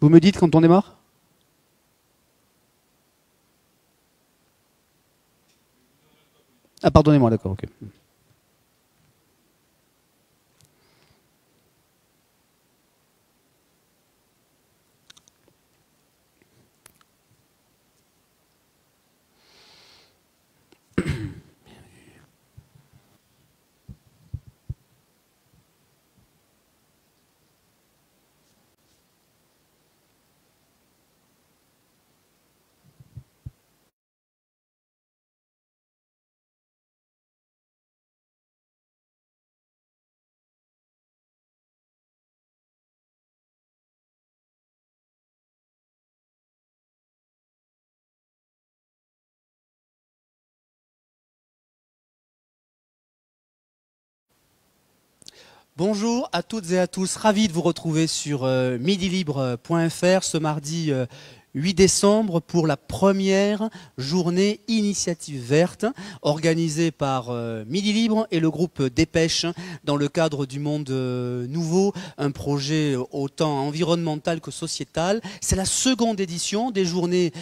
Vous me dites quand on démarre? Ah, pardonnez-moi, d'accord, ok. Bonjour à toutes et à tous, ravi de vous retrouver sur midilibre.fr ce mardi 8 décembre pour la première journée Initiative Verte organisée par Midi Libre et le groupe Dépêche dans le cadre du Monde Nouveau, un projet autant environnemental que sociétal. C'est la seconde édition des journées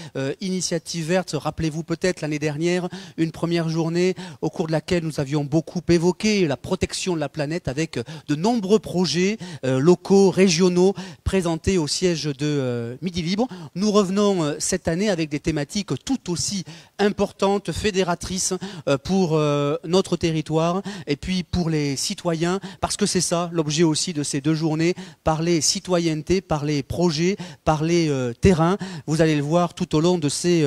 Initiative Verte. Rappelez-vous peut-être l'année dernière, une première journée au cours de laquelle nous avions beaucoup évoqué la protection de la planète avec de nombreux projets locaux, régionaux présentés au siège de Midi Libre. Nous revenons cette année avec des thématiques tout aussi importantes, fédératrices pour notre territoire et puis pour les citoyens, parce que c'est ça l'objet aussi de ces deux journées, parler citoyenneté, parler projet, parler terrain. Vous allez le voir tout au long de ces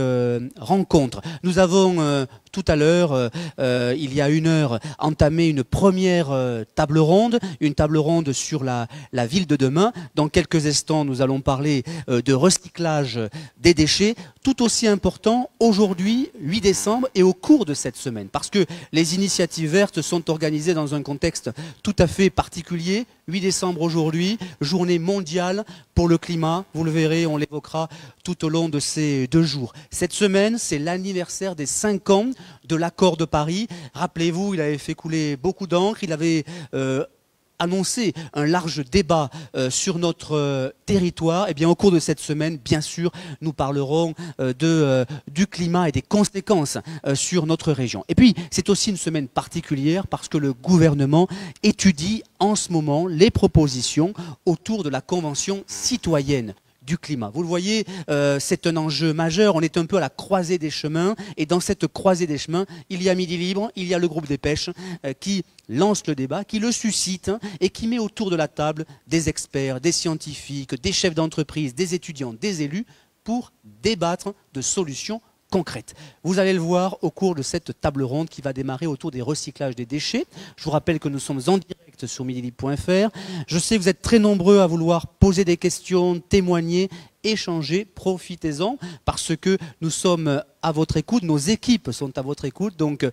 rencontres. Nous avons tout à l'heure, il y a une heure, entamé une première table ronde, une table ronde sur la ville de demain. Dans quelques instants, nous allons parler de recyclage des déchets, tout aussi important aujourd'hui, 8 décembre, et au cours de cette semaine, parce que les initiatives vertes sont organisées dans un contexte tout à fait particulier. 8 décembre aujourd'hui, journée mondiale pour le climat, vous le verrez, on l'évoquera tout au long de ces 2 jours. Cette semaine, c'est l'anniversaire des 5 ans de l'accord de Paris. Rappelez-vous, il avait fait couler beaucoup d'encre, il avait annoncé un large débat sur notre territoire. Et bien au cours de cette semaine, bien sûr, nous parlerons du climat et des conséquences sur notre région. Et puis, c'est aussi une semaine particulière parce que le gouvernement étudie en ce moment les propositions autour de la Convention citoyenne du climat. Vous le voyez, c'est un enjeu majeur, on est un peu à la croisée des chemins, et dans cette croisée des chemins, il y a Midi Libre, il y a le groupe Dépêche qui lance le débat, qui le suscite et qui met autour de la table des experts, des scientifiques, des chefs d'entreprise, des étudiants, des élus pour débattre de solutions concrètes. Vous allez le voir au cours de cette table ronde qui va démarrer autour des recyclages des déchets. Je vous rappelle que nous sommes en direct sur midilibre.fr. Je sais que vous êtes très nombreux à vouloir poser des questions, témoigner, échanger, profitez-en parce que nous sommes à votre écoute, nos équipes sont à votre écoute, donc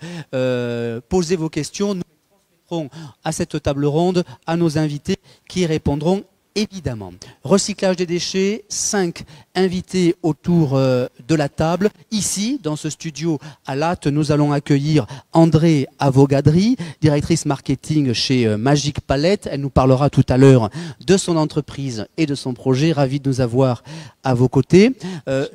posez vos questions, nous les transmettrons à cette table ronde à nos invités qui y répondront évidemment. Recyclage des déchets, 5 invités autour de la table. Ici, dans ce studio à Latte, nous allons accueillir André Avogadri, directrice marketing chez Magic Palette. Elle nous parlera tout à l'heure de son entreprise et de son projet. Ravi de nous avoir à vos côtés.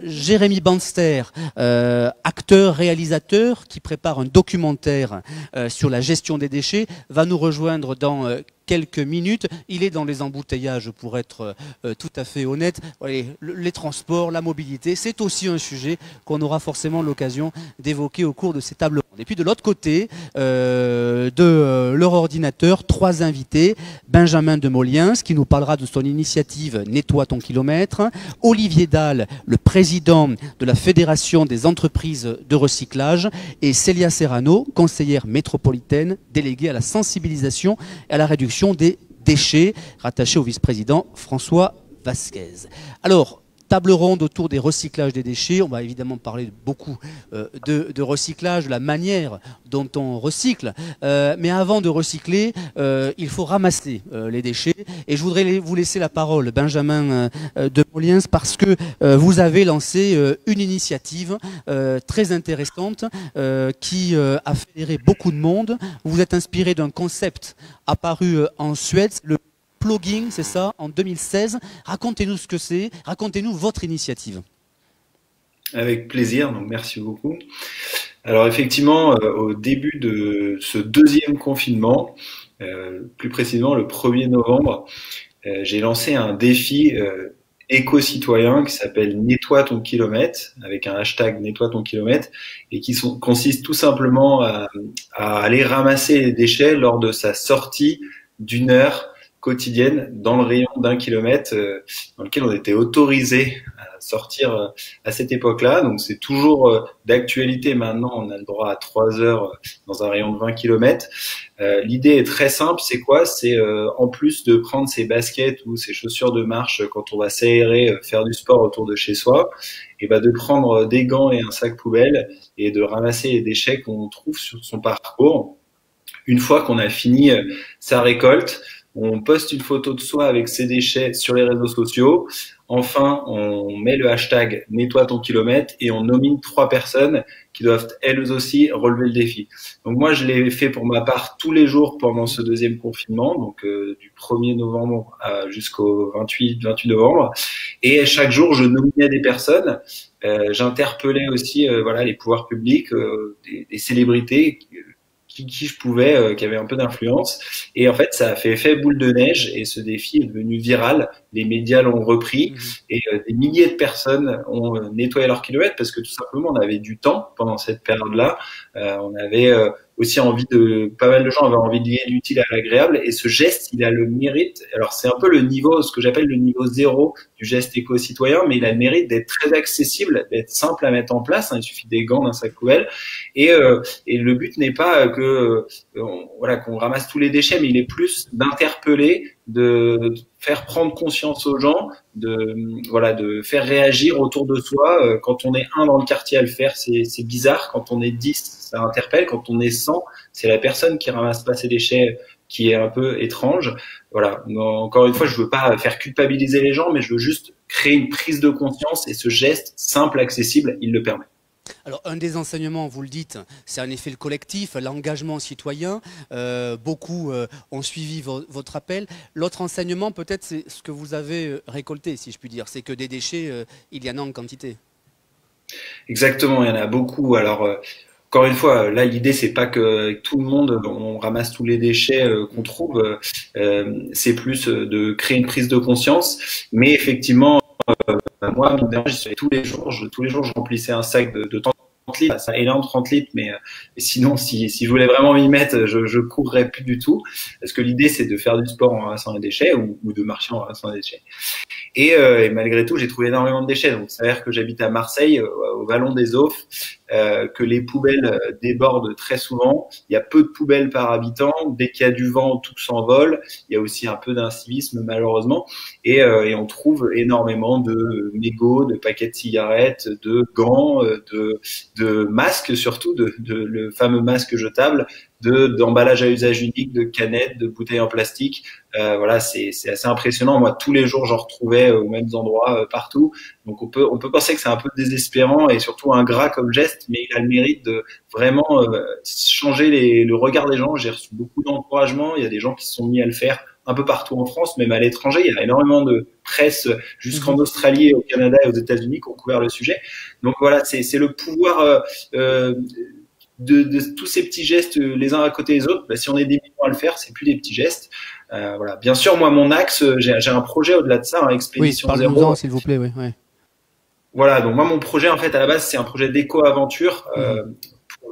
Jérémy Banster, acteur, réalisateur, qui prépare un documentaire sur la gestion des déchets, va nous rejoindre dans quelques minutes. Il est dans les embouteillages pour être tout à fait honnête. Les transports, la mobilité, c'est aussi un sujet qu'on aura forcément l'occasion d'évoquer au cours de ces tables rondes. Et puis de l'autre côté de leur ordinateur, 3 invités. Benjamin de Moliens qui nous parlera de son initiative Nettoie ton kilomètre. Olivier Dahl, le président de la Fédération des entreprises de recyclage. Et Célia Serrano, conseillère métropolitaine déléguée à la sensibilisation et à la réduction des déchets, rattaché au vice-président François Vasquez. Alors, table ronde autour des recyclages des déchets. On va évidemment parler beaucoup de recyclage, de la manière dont on recycle. Mais avant de recycler, il faut ramasser les déchets. Et je voudrais vous laisser la parole, Benjamin de Moliens, parce que vous avez lancé une initiative très intéressante qui a fédéré beaucoup de monde. Vous êtes inspiré d'un concept apparu en Suède, le Plogging, c'est ça, en 2016. Racontez-nous ce que c'est, racontez-nous votre initiative. Avec plaisir, donc merci beaucoup. Alors effectivement, au début de ce deuxième confinement, plus précisément le 1er novembre, j'ai lancé un défi éco-citoyen qui s'appelle Nettoie ton kilomètre, avec un hashtag Nettoie ton kilomètre, et qui consiste tout simplement à aller ramasser les déchets lors de sa sortie d'une heure quotidienne dans le rayon d'1 kilomètre dans lequel on était autorisé à sortir à cette époque-là. Donc c'est toujours d'actualité maintenant, on a le droit à 3 heures dans un rayon de 20 kilomètres. L'idée est très simple, c'est quoi? C'est en plus de prendre ses baskets ou ses chaussures de marche quand on va s'aérer, faire du sport autour de chez soi, et ben de prendre des gants et un sac poubelle et de ramasser les déchets qu'on trouve sur son parcours. Une fois qu'on a fini sa récolte, on poste une photo de soi avec ses déchets sur les réseaux sociaux. Enfin, on met le hashtag Nettoie ton kilomètre et on nomine 3 personnes qui doivent elles aussi relever le défi. Donc moi, je l'ai fait pour ma part tous les jours pendant ce deuxième confinement, donc du 1er novembre jusqu'au 28 novembre. Et chaque jour, je nominais des personnes. J'interpellais aussi voilà, les pouvoirs publics, des célébrités qui je pouvais, qui avait un peu d'influence. Et en fait, ça a fait effet boule de neige et ce défi est devenu viral. Les médias l'ont repris et des milliers de personnes ont nettoyé leurs kilomètres parce que tout simplement, on avait du temps pendant cette période-là. On avait aussi pas mal de gens avaient envie de lier l'utile à l'agréable et ce geste, il a le mérite. Alors, c'est un peu le niveau, ce que j'appelle le niveau 0 du geste éco-citoyen, mais il a le mérite d'être très accessible, d'être simple à mettre en place. Il suffit des gants, d'un sac poubelle. Et le but n'est pas voilà, qu'on ramasse tous les déchets, mais il est plus d'interpeller, de faire prendre conscience aux gens, de faire réagir autour de soi. Quand on est un dans le quartier à le faire, c'est bizarre. Quand on est 10, ça interpelle. Quand on est 100, c'est la personne qui ramasse pas ses déchets qui est un peu étrange. Voilà. Encore une fois, je veux pas faire culpabiliser les gens, mais je veux juste créer une prise de conscience et ce geste simple, accessible, il le permet. Alors, un des enseignements, vous le dites, c'est en effet le collectif, l'engagement citoyen. Beaucoup ont suivi votre appel. L'autre enseignement, peut-être, c'est ce que vous avez récolté, si je puis dire. C'est que des déchets, il y en a en quantité. Exactement, il y en a beaucoup. Alors, encore une fois, là, l'idée, c'est pas que tout le monde, on ramasse tous les déchets qu'on trouve. C'est plus de créer une prise de conscience. Mais effectivement, moi, mon dernier, j'y suis allé tous les jours. Tous les jours, je remplissais un sac de 30 litres. Ça énorme 30 litres, mais sinon, si je voulais vraiment m'y mettre, je courrais plus du tout. Parce que l'idée, c'est de faire du sport en ramassant les déchets ou de marcher en ramassant les déchets. Et malgré tout, j'ai trouvé énormément de déchets. Donc, ça veut dire que j'habite à Marseille, au Vallon des Aufs, que les poubelles débordent très souvent. Il y a peu de poubelles par habitant. Dès qu'il y a du vent, tout s'envole. Il y a aussi un peu d'incivisme, malheureusement. Et on trouve énormément de mégots, de paquets de cigarettes, de gants, de masques surtout, le fameux masque jetable, d'emballage à usage unique, de canettes, de bouteilles en plastique. Voilà, c'est assez impressionnant. Moi, tous les jours, j'en retrouvais aux mêmes endroits partout. Donc, on peut penser que c'est un peu désespérant et surtout ingrat comme geste, mais il a le mérite de vraiment changer le regard des gens. J'ai reçu beaucoup d'encouragement. Il y a des gens qui se sont mis à le faire un peu partout en France, même à l'étranger. Il y a énormément de presse jusqu'en Australie, au Canada et aux États-Unis qui ont couvert le sujet. Donc voilà, c'est le pouvoir de tous ces petits gestes les uns à côté des autres. Si on est des millions à le faire, c'est plus des petits gestes. Voilà. Bien sûr, moi, mon axe, j'ai un projet au-delà de ça, Expédition Zéro. Parlez-nous-en, s'il vous plaît. Oui. Voilà. Donc moi, mon projet, en fait, à la base, c'est un projet d'éco-aventure.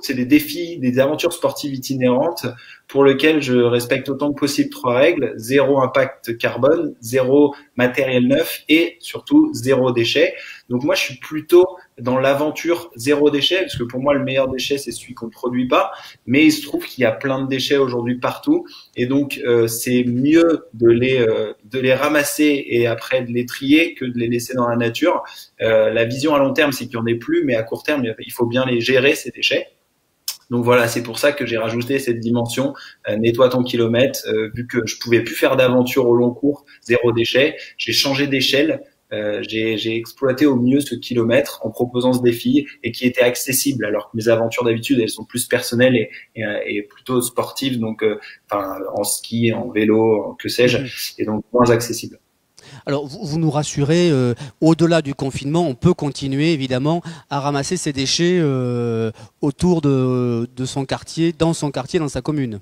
C'est des défis, des aventures sportives itinérantes pour lesquelles je respecte autant que possible 3 règles: 0 impact carbone, 0 matériel neuf et surtout 0 déchet. Donc moi, je suis plutôt dans l'aventure 0 déchet, parce que pour moi, le meilleur déchet, c'est celui qu'on ne produit pas. Mais il se trouve qu'il y a plein de déchets aujourd'hui partout. Et donc, c'est mieux de les ramasser et après de les trier que de les laisser dans la nature. La vision à long terme, c'est qu'il n'y en ait plus, mais à court terme, il faut bien les gérer, ces déchets. Donc voilà, c'est pour ça que j'ai rajouté cette dimension nettoie ton kilomètre. Vu que je pouvais plus faire d'aventure au long cours, 0 déchet, j'ai changé d'échelle. j'ai exploité au mieux ce kilomètre en proposant ce défi et qui était accessible, alors que mes aventures d'habitude, elles sont plus personnelles et plutôt sportives, donc enfin, en ski, en vélo, que sais-je, et donc moins accessibles. Alors, vous nous rassurez, au-delà du confinement, on peut continuer évidemment à ramasser ces déchets autour de son quartier, dans sa commune.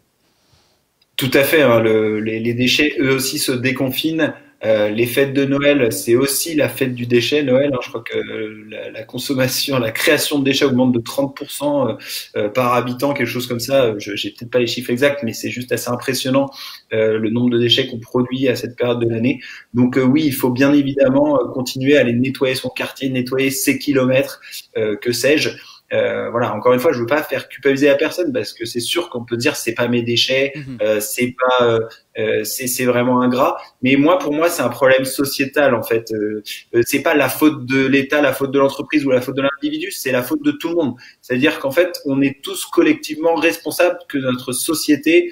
Tout à fait, hein, les déchets, eux aussi, se déconfinent. Les fêtes de Noël, c'est aussi la fête du déchet, Noël. Hein, je crois que la consommation, la création de déchets augmente de 30% par habitant, quelque chose comme ça. J'ai peut-être pas les chiffres exacts, mais c'est juste assez impressionnant le nombre de déchets qu'on produit à cette période de l'année. Donc oui, il faut bien évidemment continuer à aller nettoyer son quartier, nettoyer ses kilomètres, que sais-je. Voilà, encore une fois, je veux pas faire culpabiliser la personne parce que c'est sûr qu'on peut dire c'est pas mes déchets, c'est pas, c'est vraiment ingrat. Mais moi, pour moi, c'est un problème sociétal en fait. C'est pas la faute de l'État, la faute de l'entreprise ou la faute de l'individu, c'est la faute de tout le monde. C'est-à-dire qu'en fait, on est tous collectivement responsables que notre société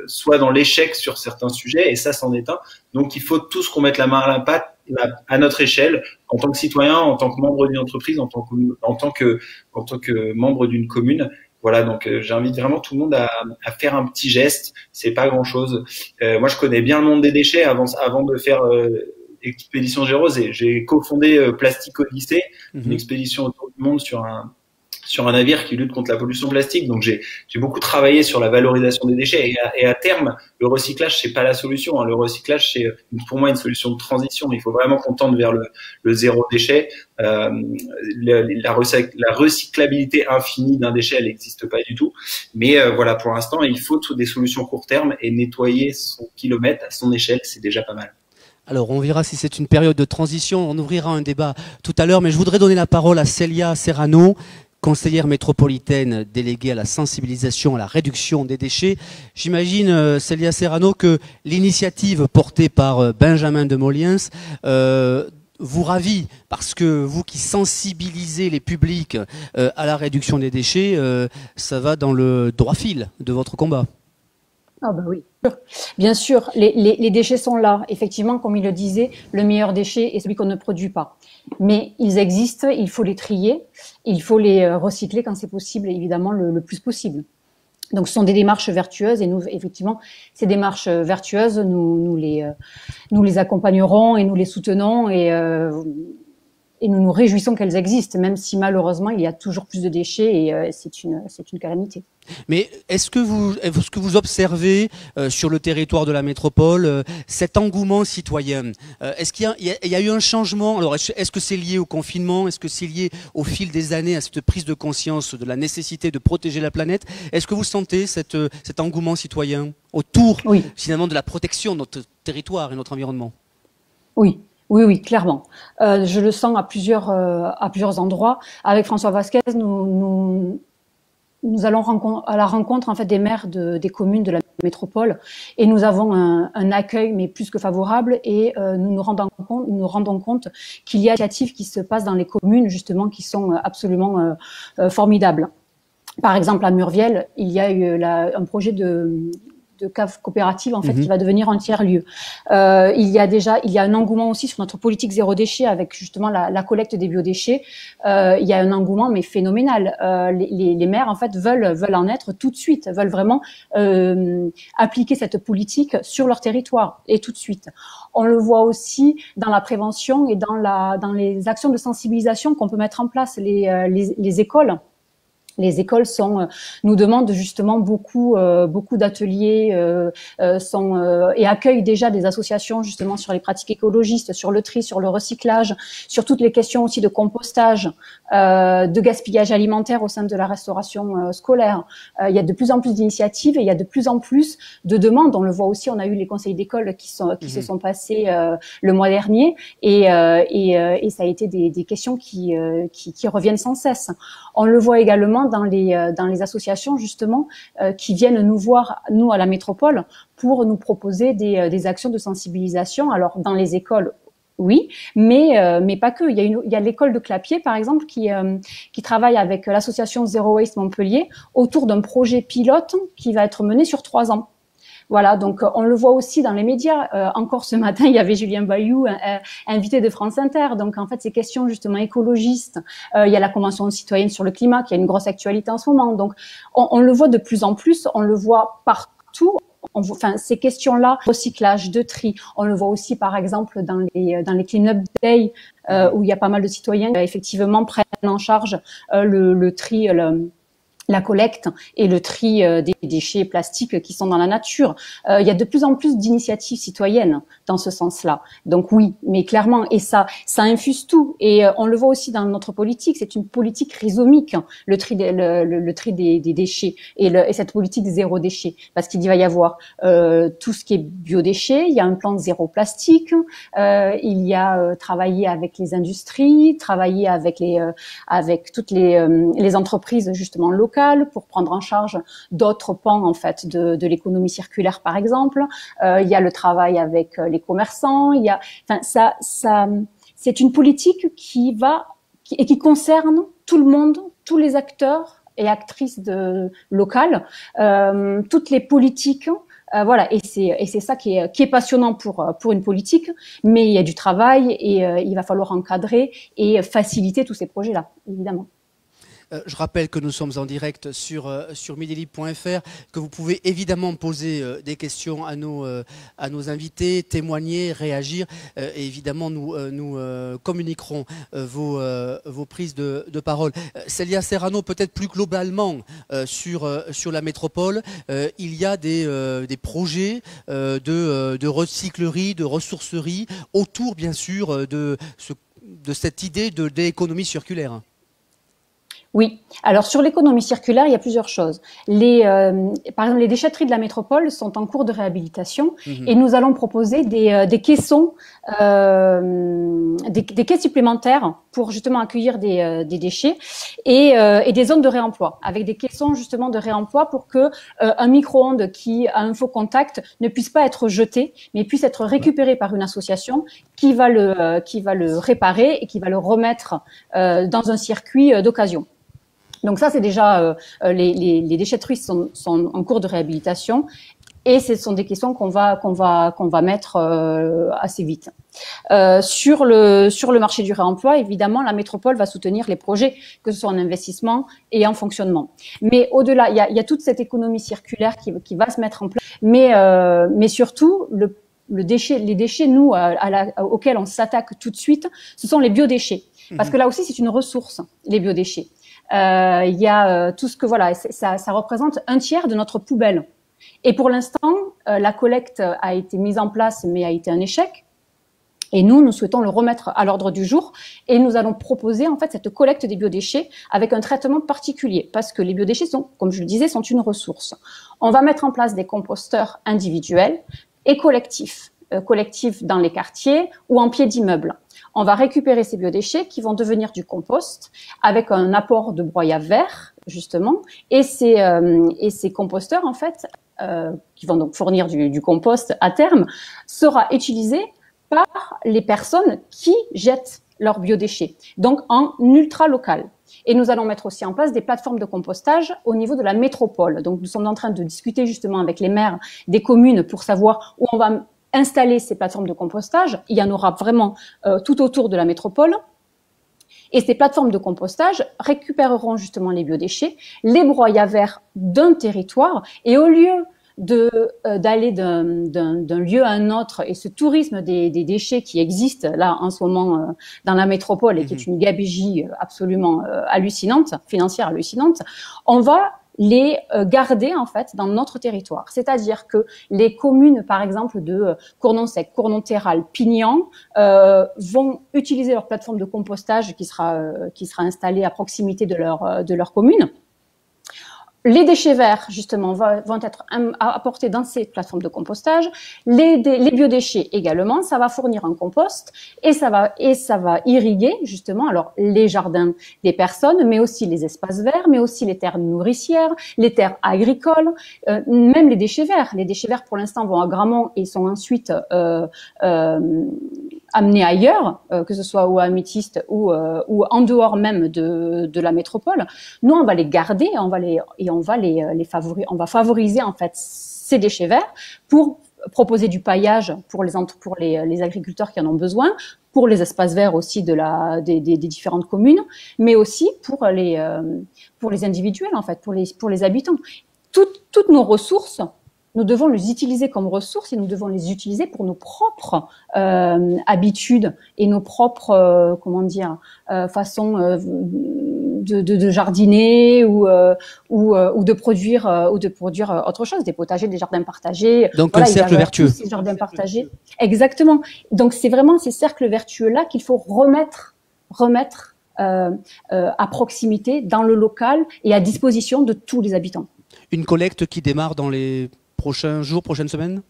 soit dans l'échec sur certains sujets, et ça, c'en est un. Donc, il faut tous qu'on mette la main à la pâte à notre échelle, en tant que citoyen, en tant que membre d'une entreprise, en tant que membre d'une commune. Voilà, donc j'invite vraiment tout le monde à faire un petit geste. C'est pas grand-chose. Moi, je connais bien le monde des déchets avant de faire Expédition Géreuse. Et j'ai cofondé Plastic Odyssée, une expédition autour du monde sur un navire qui lutte contre la pollution plastique. Donc j'ai beaucoup travaillé sur la valorisation des déchets et à terme, le recyclage c'est pas la solution. Hein. Le recyclage c'est pour moi une solution de transition. Il faut vraiment qu'on tende vers le zéro déchet. La recyclabilité infinie d'un déchet, elle n'existe pas du tout. Mais voilà, pour l'instant, il faut des solutions court terme et nettoyer son kilomètre à son échelle, c'est déjà pas mal. Alors, on verra si c'est une période de transition. On ouvrira un débat tout à l'heure, mais je voudrais donner la parole à Célia Serrano, conseillère métropolitaine déléguée à la sensibilisation à la réduction des déchets. J'imagine, Célia Serrano, que l'initiative portée par Benjamin de Moliens vous ravit, parce que vous qui sensibilisez les publics à la réduction des déchets, ça va dans le droit fil de votre combat. Ah bah oui, bien sûr, les déchets sont là. Effectivement, comme il le disait, le meilleur déchet est celui qu'on ne produit pas. Mais ils existent, il faut les trier, il faut les recycler quand c'est possible, évidemment, le plus possible. Donc, ce sont des démarches vertueuses et nous, effectivement, ces démarches vertueuses, nous les accompagnerons et nous les soutenons et nous nous réjouissons qu'elles existent, même si malheureusement il y a toujours plus de déchets et c'est une calamité. Mais est-ce que vous observez sur le territoire de la métropole cet engouement citoyen? Est-ce qu'il y a eu un changement? Alors est-ce que c'est lié au confinement? Est-ce que c'est lié au fil des années à cette prise de conscience de la nécessité de protéger la planète? Est-ce que vous sentez cet engouement citoyen autour finalement de la protection de notre territoire et notre environnement? Oui. Oui, clairement. Je le sens à plusieurs endroits. Avec François Vasquez, nous allons à la rencontre en fait des maires des communes de la métropole et nous avons un accueil mais plus que favorable et nous rendons compte qu'il y a des initiatives qui se passent dans les communes justement qui sont absolument formidables. Par exemple, à Murviel, il y a eu un projet de cave coopérative en fait qui va devenir un tiers-lieu. Il y a un engouement aussi sur notre politique zéro déchet avec justement la collecte des biodéchets. Il y a un engouement mais phénoménal. Les maires en fait veulent en être tout de suite, veulent vraiment appliquer cette politique sur leur territoire et tout de suite. On le voit aussi dans la prévention et dans les actions de sensibilisation qu'on peut mettre en place. Les écoles. Les écoles nous demandent justement beaucoup d'ateliers et accueillent déjà des associations justement sur les pratiques écologistes, sur le tri, sur le recyclage, sur toutes les questions aussi de compostage, de gaspillage alimentaire au sein de la restauration scolaire. Il y a de plus en plus d'initiatives et il y a de plus en plus de demandes. On le voit aussi, on a eu les conseils d'école qui se sont passés le mois dernier et ça a été des questions qui reviennent sans cesse. On le voit également dans les associations justement qui viennent nous voir, nous à la métropole, pour nous proposer des actions de sensibilisation. Alors dans les écoles, oui, mais pas que. Il y a l'école de Clapier par exemple qui travaille avec l'association Zero Waste Montpellier autour d'un projet pilote qui va être mené sur 3 ans. Voilà, donc on le voit aussi dans les médias. Encore ce matin, il y avait Julien Bayou, invité de France Inter. Donc en fait, ces questions justement écologistes. Il y a la Convention citoyenne sur le climat qui a une grosse actualité en ce moment. Donc on le voit de plus en plus, on le voit partout. Enfin, ces questions-là, recyclage, de tri, on le voit aussi par exemple dans les clean-up day où il y a pas mal de citoyens qui effectivement prennent en charge le tri, la collecte et le tri des déchets plastiques qui sont dans la nature. Il y a de plus en plus d'initiatives citoyennes dans ce sens-là. Donc oui, mais clairement, et ça infuse tout. Et on le voit aussi dans notre politique, c'est une politique rhizomique, le tri des déchets et cette politique zéro déchet. Parce qu'il va y avoir tout ce qui est biodéchets, il y a un plan de zéro plastique, il y a travailler avec les industries, travailler avec toutes les entreprises justement locales, pour prendre en charge d'autres pans en fait de l'économie circulaire par exemple. Il y a le travail avec les commerçants. Il y a, enfin ça, c'est une politique qui concerne tout le monde, tous les acteurs et actrices locales, toutes les politiques. Voilà, et c'est ça qui est passionnant pour une politique, mais il y a du travail et il va falloir encadrer et faciliter tous ces projets-là, évidemment. Je rappelle que nous sommes en direct sur midilibre.fr, que vous pouvez évidemment poser des questions à nos invités, témoigner, réagir. Et évidemment, nous communiquerons vos prises de parole. Célia Serrano, peut-être plus globalement sur la métropole, il y a des projets de recyclerie, de ressourcerie, autour bien sûr de cette idée d'économie circulaire. Oui. Alors sur l'économie circulaire, il y a plusieurs choses. Par exemple, les déchetteries de la métropole sont en cours de réhabilitation et nous allons proposer des caissons, des caisses supplémentaires pour justement accueillir des déchets et des zones de réemploi avec des caissons justement de réemploi pour que un micro-ondes qui a un faux contact ne puisse pas être jeté, mais puisse être récupéré par une association qui va le réparer et qui va le remettre dans un circuit d'occasion. Donc ça, c'est déjà les déchetteries sont en cours de réhabilitation et ce sont des questions qu'on va mettre assez vite. Sur le marché du réemploi, évidemment, la métropole va soutenir les projets, que ce soit en investissement et en fonctionnement. Mais au-delà, il y a toute cette économie circulaire qui va se mettre en place. Mais surtout, les déchets, nous, auxquels on s'attaque tout de suite, ce sont les biodéchets. Parce que là aussi, c'est une ressource, les biodéchets. Il y a tout ce que ça représente un tiers de notre poubelle. Et pour l'instant, la collecte a été mise en place, mais a été un échec. Et nous souhaitons le remettre à l'ordre du jour et nous allons proposer en fait cette collecte des biodéchets avec un traitement particulier parce que les biodéchets sont, comme je le disais, sont une ressource. On va mettre en place des composteurs individuels et collectifs dans les quartiers ou en pied d'immeuble. On va récupérer ces biodéchets qui vont devenir du compost avec un apport de broyat à verre, justement. Et ces composteurs, en fait, qui vont donc fournir du compost à terme, sera utilisé par les personnes qui jettent leurs biodéchets, donc en ultra local. Et nous allons mettre aussi en place des plateformes de compostage au niveau de la métropole. Donc nous sommes en train de discuter justement avec les maires des communes pour savoir où on va installer ces plateformes de compostage. Il y en aura vraiment tout autour de la métropole. Et ces plateformes de compostage récupéreront justement les biodéchets, les broient à verre d'un territoire. Et au lieu d'aller d'un lieu à un autre, et ce tourisme des déchets qui existe là en ce moment dans la métropole et qui est une gabegie absolument hallucinante, financière hallucinante, on va les garder en fait dans notre territoire. C'est-à-dire que les communes, par exemple, de Cournon-Sec, Cournon-Terral, Pignan, vont utiliser leur plateforme de compostage qui sera installée à proximité de leur commune. Les déchets verts, justement, vont être apportés dans ces plateformes de compostage. Les biodéchets également, ça va fournir un compost et ça va irriguer, justement, alors les jardins des personnes, mais aussi les espaces verts, mais aussi les terres nourricières, les terres agricoles, même les déchets verts. Les déchets verts, pour l'instant, vont à Gramont et sont ensuite amenés ailleurs, que ce soit ou à Améthyste ou en dehors même de la métropole. Nous, on va les garder, on va favoriser en fait ces déchets verts pour proposer du paillage pour les agriculteurs qui en ont besoin, pour les espaces verts aussi des différentes communes, mais aussi pour les individuels, en fait, pour les habitants. Toutes nos ressources, nous devons les utiliser comme ressources et nous devons les utiliser pour nos propres habitudes et nos propres façons de jardiner ou de produire autre chose, des potagers, des jardins partagés. Donc voilà, un cercle vertueux. Ces jardins partagés, exactement. Donc c'est vraiment ces cercles vertueux là qu'il faut remettre à proximité, dans le local et à disposition de tous les habitants. Une collecte qui démarre dans les prochains jours, prochaines semaines?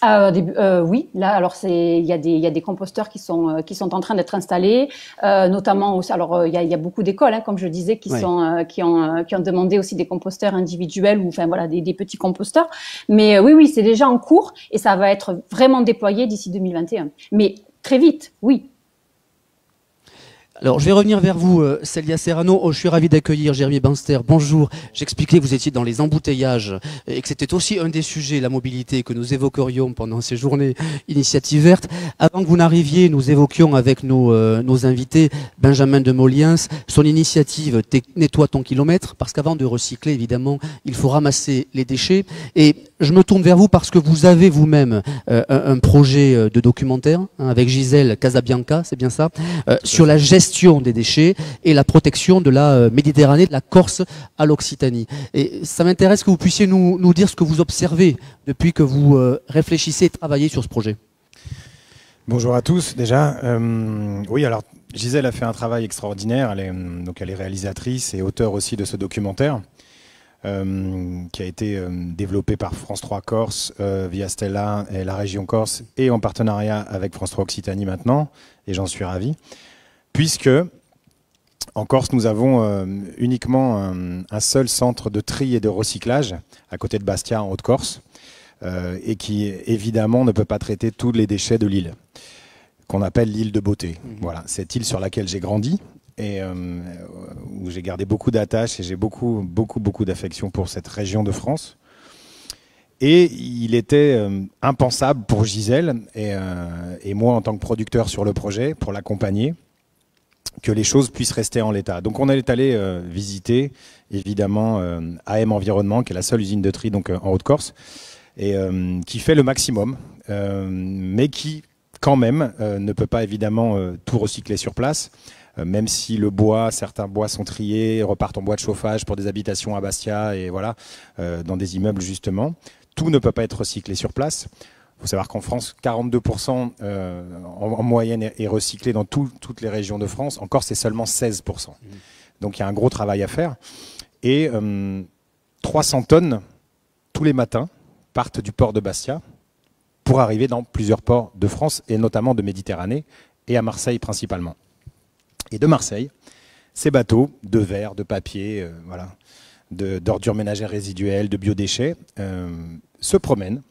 Oui, là, alors il y a des composteurs qui sont en train d'être installés, notamment aussi. Alors il y a beaucoup d'écoles, comme je disais, qui ont demandé aussi des composteurs individuels ou enfin voilà des petits composteurs. Mais oui, c'est déjà en cours et ça va être vraiment déployé d'ici 2021. Mais très vite, oui. Alors, je vais revenir vers vous, Célia Serrano. Je suis ravi d'accueillir Jérémy Banster. Bonjour. J'expliquais que vous étiez dans les embouteillages et que c'était aussi un des sujets, la mobilité, que nous évoquerions pendant ces journées Initiative Verte. Avant que vous n'arriviez, nous évoquions avec nos invités Benjamin de Moliens son initiative Nettoie ton kilomètre, parce qu'avant de recycler, évidemment, il faut ramasser les déchets. Et je me tourne vers vous parce que vous avez vous-même un projet de documentaire avec Gisèle Casabianca, c'est bien ça, sur la gestion des déchets et la protection de la Méditerranée, de la Corse à l'Occitanie. Et ça m'intéresse que vous puissiez nous dire ce que vous observez depuis que vous réfléchissez et travaillez sur ce projet. Bonjour à tous déjà. Oui, alors Gisèle a fait un travail extraordinaire. Elle est réalisatrice et auteure aussi de ce documentaire qui a été développé par France 3 Corse via Stella et la région Corse et en partenariat avec France 3 Occitanie maintenant, et j'en suis ravi. Puisque en Corse, nous avons uniquement un seul centre de tri et de recyclage à côté de Bastia, en Haute-Corse, et qui évidemment ne peut pas traiter tous les déchets de l'île, qu'on appelle l'île de Beauté. Voilà, cette île sur laquelle j'ai grandi et où j'ai gardé beaucoup d'attaches et j'ai beaucoup d'affection pour cette région de France. Et il était impensable pour Gisèle et moi en tant que producteur sur le projet, pour l'accompagner, que les choses puissent rester en l'état. Donc on est allé visiter évidemment AM Environnement, qui est la seule usine de tri donc en Haute-Corse, et qui fait le maximum, mais qui quand même ne peut pas évidemment tout recycler sur place, même si certains bois sont triés, repartent en bois de chauffage pour des habitations à Bastia et voilà, dans des immeubles justement. Tout ne peut pas être recyclé sur place. Il faut savoir qu'en France, 42% en moyenne est recyclé dans toutes les régions de France. En Corse, c'est seulement 16%. Donc il y a un gros travail à faire. Et 300 tonnes tous les matins partent du port de Bastia pour arriver dans plusieurs ports de France et notamment de Méditerranée et à Marseille principalement. Et de Marseille, ces bateaux de verre, de papier, d'ordures ménagères résiduelles, de biodéchets, se promènent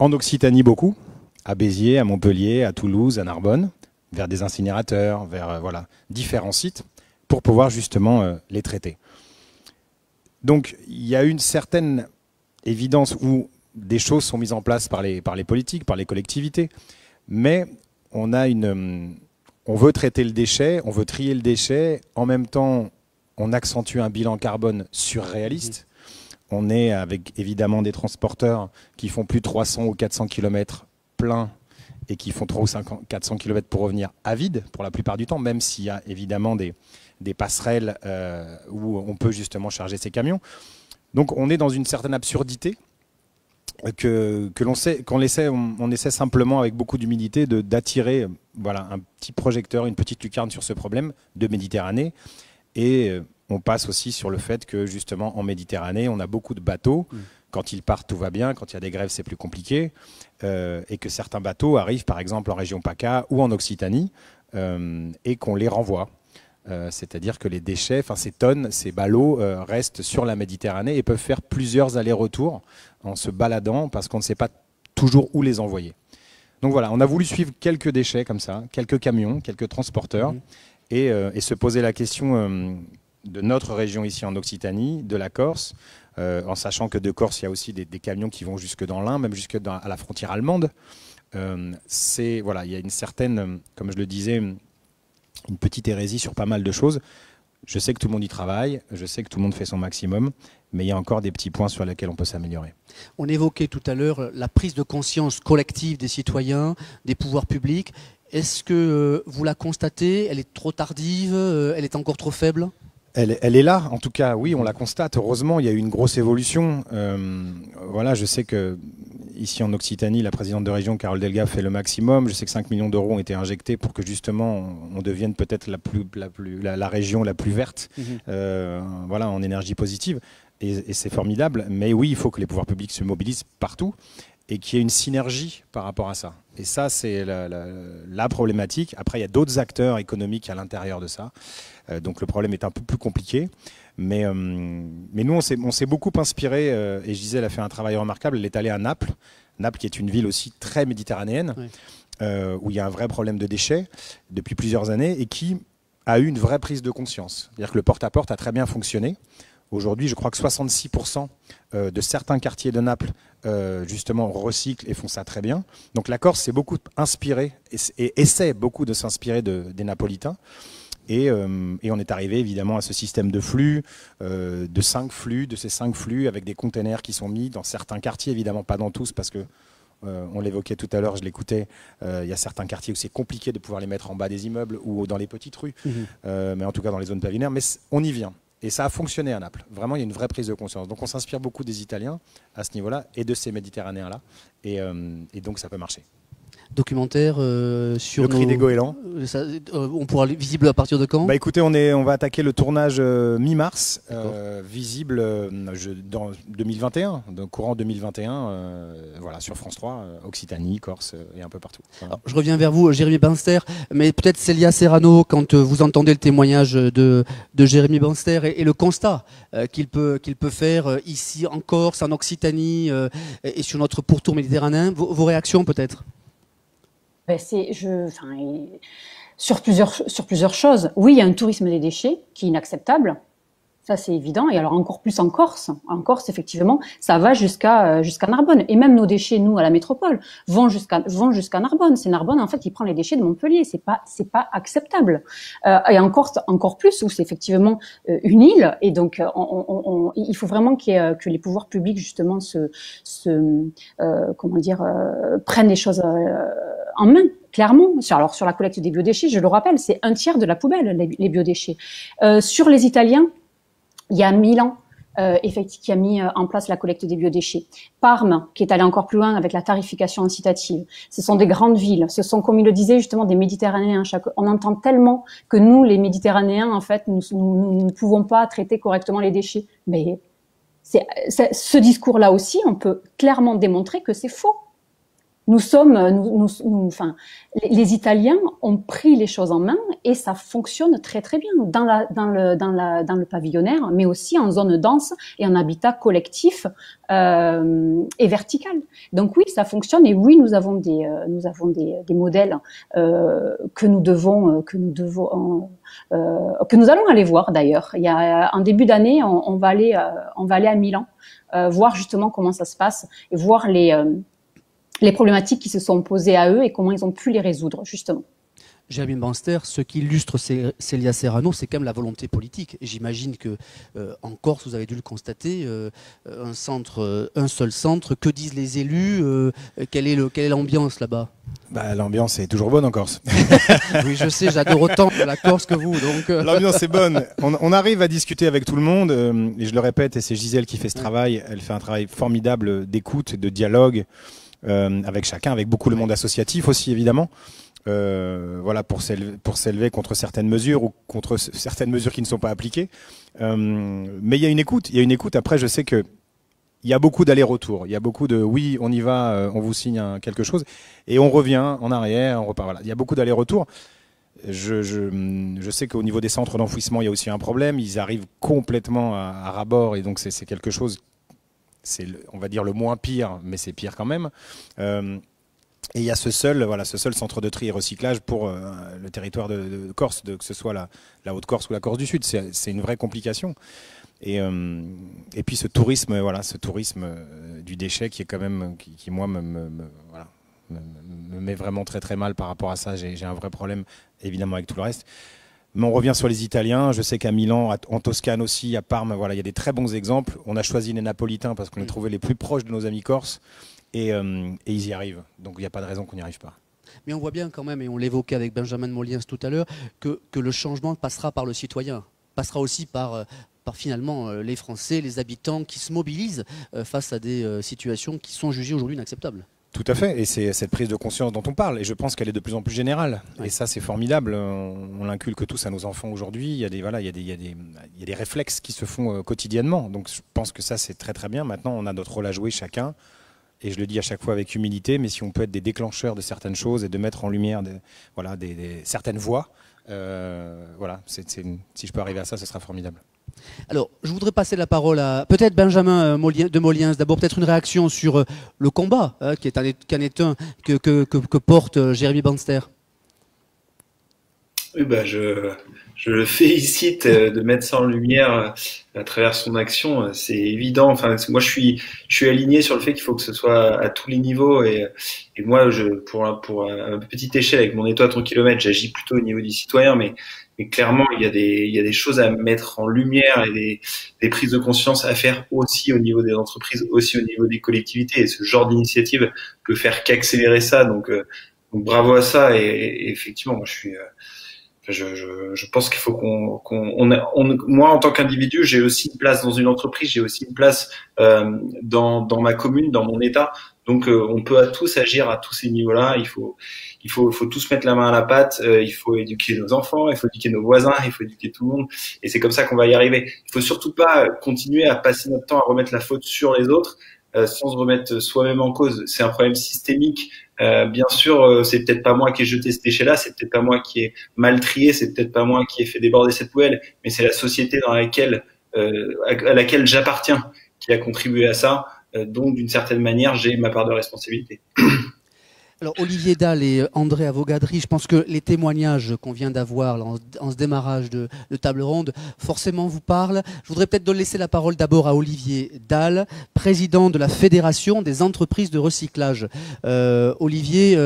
en Occitanie beaucoup, à Béziers, à Montpellier, à Toulouse, à Narbonne, vers des incinérateurs, vers différents sites, pour pouvoir justement les traiter. Donc il y a une certaine évidence où des choses sont mises en place par les politiques, par les collectivités, mais on veut traiter le déchet, on veut trier le déchet, en même temps on accentue un bilan carbone surréaliste. On est avec évidemment des transporteurs qui font plus de 300 ou 400 km plein et qui font 300 ou 400 km pour revenir à vide pour la plupart du temps, même s'il y a évidemment des passerelles où on peut justement charger ces camions. Donc on est dans une certaine absurdité qu'on essaie simplement avec beaucoup d'humilité d'attirer un petit projecteur, une petite lucarne sur ce problème de Méditerranée. Et on passe aussi sur le fait que justement en Méditerranée, on a beaucoup de bateaux. Quand ils partent, tout va bien. Quand il y a des grèves, c'est plus compliqué. Et que certains bateaux arrivent par exemple en région PACA ou en Occitanie et qu'on les renvoie. C'est-à-dire que les déchets, ces tonnes, ces ballots restent sur la Méditerranée et peuvent faire plusieurs allers-retours en se baladant parce qu'on ne sait pas toujours où les envoyer. Donc voilà, on a voulu suivre quelques déchets comme ça, quelques camions, quelques transporteurs et se poser la question de notre région ici en Occitanie, de la Corse, en sachant que de Corse, il y a aussi des camions qui vont jusque dans l'Ain, même jusque à la frontière allemande. Voilà, il y a une certaine, comme je le disais, une petite hérésie sur pas mal de choses. Je sais que tout le monde y travaille, je sais que tout le monde fait son maximum, mais il y a encore des petits points sur lesquels on peut s'améliorer. On évoquait tout à l'heure la prise de conscience collective des citoyens, des pouvoirs publics. Est-ce que vous la constatez? Elle est trop tardive? Elle est encore trop faible? Elle est là, en tout cas, oui, on la constate. Heureusement, il y a eu une grosse évolution. Voilà, je sais que ici en Occitanie, la présidente de région, Carole Delga, fait le maximum. Je sais que 5 millions d'euros ont été injectés pour que justement on devienne peut-être la région la plus verte, voilà, en énergie positive. Et c'est formidable. Mais oui, il faut que les pouvoirs publics se mobilisent partout et qu'il y ait une synergie par rapport à ça. Et ça, c'est la problématique. Après, il y a d'autres acteurs économiques à l'intérieur de ça. Donc le problème est un peu plus compliqué. Mais nous, on s'est beaucoup inspiré. Et Gisèle a fait un travail remarquable. Elle est allée à Naples. Naples, qui est une ville aussi très méditerranéenne, oui. Où il y a un vrai problème de déchets depuis plusieurs années et qui a eu une vraie prise de conscience. C'est-à-dire que le porte-à-porte a très bien fonctionné. Aujourd'hui, je crois que 66% de certains quartiers de Naples, justement, recyclent et font ça très bien. Donc la Corse s'est beaucoup inspirée et essaie beaucoup de s'inspirer des Napolitains. Et on est arrivé évidemment à ce système de flux, de ces 5 flux avec des containers qui sont mis dans certains quartiers, évidemment pas dans tous parce que on l'évoquait tout à l'heure, je l'écoutais, il y a certains quartiers où c'est compliqué de pouvoir les mettre en bas des immeubles ou dans les petites rues, mais en tout cas dans les zones pavillonnaires, mais on y vient. Et ça a fonctionné à Naples. Vraiment, il y a une vraie prise de conscience. Donc on s'inspire beaucoup des Italiens à ce niveau-là et de ces Méditerranéens-là. Et donc ça peut marcher. Documentaire sur le cri des goélands. On pourra visible à partir de quand? Bah écoutez, on va attaquer le tournage mi-mars, visible dans 2021, donc courant 2021, voilà, sur France 3, Occitanie, Corse et un peu partout. Voilà. Alors, je reviens vers vous, Jérémy Banster, mais peut-être Célia Serrano, quand vous entendez le témoignage de Jérémy Banster et le constat qu'il peut faire ici en Corse, en Occitanie et sur notre pourtour méditerranéen, vos réactions peut-être? Sur plusieurs choses. Oui, il y a un tourisme des déchets qui est inacceptable. Ça, c'est évident. Et alors, encore plus en Corse. En Corse, effectivement, ça va jusqu'à Narbonne. Et même nos déchets, nous, à la métropole, vont jusqu'à Narbonne. C'est Narbonne, en fait, qui prend les déchets de Montpellier. C'est pas acceptable. Et en Corse, encore plus, où c'est effectivement une île. Et donc, il faut vraiment que les pouvoirs publics, justement, prennent les choses en main. Clairement. Alors, sur la collecte des biodéchets, je le rappelle, c'est 1/3 de la poubelle, les biodéchets. Sur les Italiens, il y a Milan, qui a mis en place la collecte des biodéchets. Parme, qui est allé encore plus loin avec la tarification incitative. Ce sont des grandes villes. Ce sont, comme il le disait, justement, des Méditerranéens. On entend tellement que nous, les Méditerranéens, en fait, nous ne pouvons pas traiter correctement les déchets. Mais ce discours-là aussi, on peut clairement démontrer que c'est faux. Les Italiens ont pris les choses en main et ça fonctionne très très bien dans le pavillonnaire, mais aussi en zone dense et en habitat collectif et vertical. Donc oui, ça fonctionne et oui, nous avons des modèles que nous allons aller voir d'ailleurs. Il y a en début d'année, on va aller à Milan, voir justement comment ça se passe et voir les problématiques qui se sont posées à eux et comment ils ont pu les résoudre, justement. Jérémy Banster, ce qui illustre Célia Serrano, c'est quand même la volonté politique. J'imagine que en Corse, vous avez dû le constater, un seul centre. Que disent les élus? Quelle est l'ambiance là-bas? L'ambiance est toujours bonne en Corse. Oui, je sais, j'adore autant la Corse que vous. L'ambiance est bonne. On arrive à discuter avec tout le monde. Et je le répète, et c'est Gisèle qui fait ce travail. Elle fait un travail formidable d'écoute, de dialogue. Avec chacun, avec beaucoup le monde associatif aussi évidemment, voilà, pour s'élever contre certaines mesures ou contre certaines mesures qui ne sont pas appliquées. Mais il y a une écoute. Après, je sais que il y a beaucoup d'allers-retours. Il y a beaucoup de oui, on y va, on vous signe quelque chose et on revient en arrière, on repart. Voilà, il y a beaucoup d'allers-retours. Je sais qu'au niveau des centres d'enfouissement, il y a aussi un problème. Ils arrivent complètement à ras bord et donc c'est quelque chose. C'est, on va dire, le moins pire, mais c'est pire quand même. Et il y a ce seul centre de tri et recyclage pour le territoire de Corse, que ce soit la Haute-Corse ou la Corse du Sud. C'est une vraie complication. Et puis ce tourisme du déchet qui est quand même, qui moi me met vraiment très très mal par rapport à ça. J'ai un vrai problème évidemment avec tout le reste. Mais on revient sur les Italiens. Je sais qu'à Milan, en Toscane aussi, à Parme, voilà, il y a des très bons exemples. On a choisi les Napolitains parce qu'on les trouvait les plus proches de nos amis corses. Et ils y arrivent. Donc il n'y a pas de raison qu'on n'y arrive pas. Mais on voit bien quand même, et on l'évoquait avec Benjamin de Moliens tout à l'heure, que le changement passera par le citoyen, passera aussi par finalement les Français, les habitants qui se mobilisent face à des situations qui sont jugées aujourd'hui inacceptables. Tout à fait, et c'est cette prise de conscience dont on parle, et je pense qu'elle est de plus en plus générale. Ouais. Et ça, c'est formidable. On l'inculque tous à nos enfants aujourd'hui. Il y a des réflexes qui se font quotidiennement. Donc je pense que ça, c'est très très bien. Maintenant, on a notre rôle à jouer chacun. Et je le dis à chaque fois avec humilité, mais si on peut être des déclencheurs de certaines choses et de mettre en lumière certaines voies, si je peux arriver à ça, ce sera formidable. Alors, je voudrais passer la parole à peut-être Benjamin de Moliens. D'abord, peut-être une réaction sur le combat que porte Jérémy Banster. Oui, je le félicite de mettre ça en lumière à travers son action. C'est évident. Enfin, moi, je suis aligné sur le fait qu'il faut que ce soit à tous les niveaux. Et moi, pour un petite échelle avec mon étoile à 3 km, j'agis plutôt au niveau du citoyen, mais clairement, il y a des choses à mettre en lumière et des prises de conscience à faire aussi au niveau des entreprises, aussi au niveau des collectivités. Et ce genre d'initiative peut faire qu'accélérer ça. Donc bravo à ça. Et effectivement, moi, je pense qu'il faut moi, en tant qu'individu, j'ai aussi une place dans une entreprise, j'ai aussi une place dans ma commune, dans mon État. Donc, on peut à tous agir à tous ces niveaux-là. Il faut tous mettre la main à la pâte. Il faut éduquer nos enfants, il faut éduquer nos voisins, il faut éduquer tout le monde. Et c'est comme ça qu'on va y arriver. Il faut surtout pas continuer à passer notre temps à remettre la faute sur les autres sans se remettre soi-même en cause. C'est un problème systémique. Bien sûr, c'est peut-être pas moi qui ai jeté ce déchet-là, c'est peut-être pas moi qui ai mal trié, c'est peut-être pas moi qui ai fait déborder cette poubelle, mais c'est la société à laquelle j'appartiens qui a contribué à ça. Donc, d'une certaine manière, j'ai ma part de responsabilité. Alors, Olivier Dalle et André Avogadri, je pense que les témoignages qu'on vient d'avoir en ce démarrage de table ronde, forcément vous parlent. Je voudrais peut-être laisser la parole d'abord à Olivier Dalle, président de la Fédération des entreprises de recyclage. Olivier,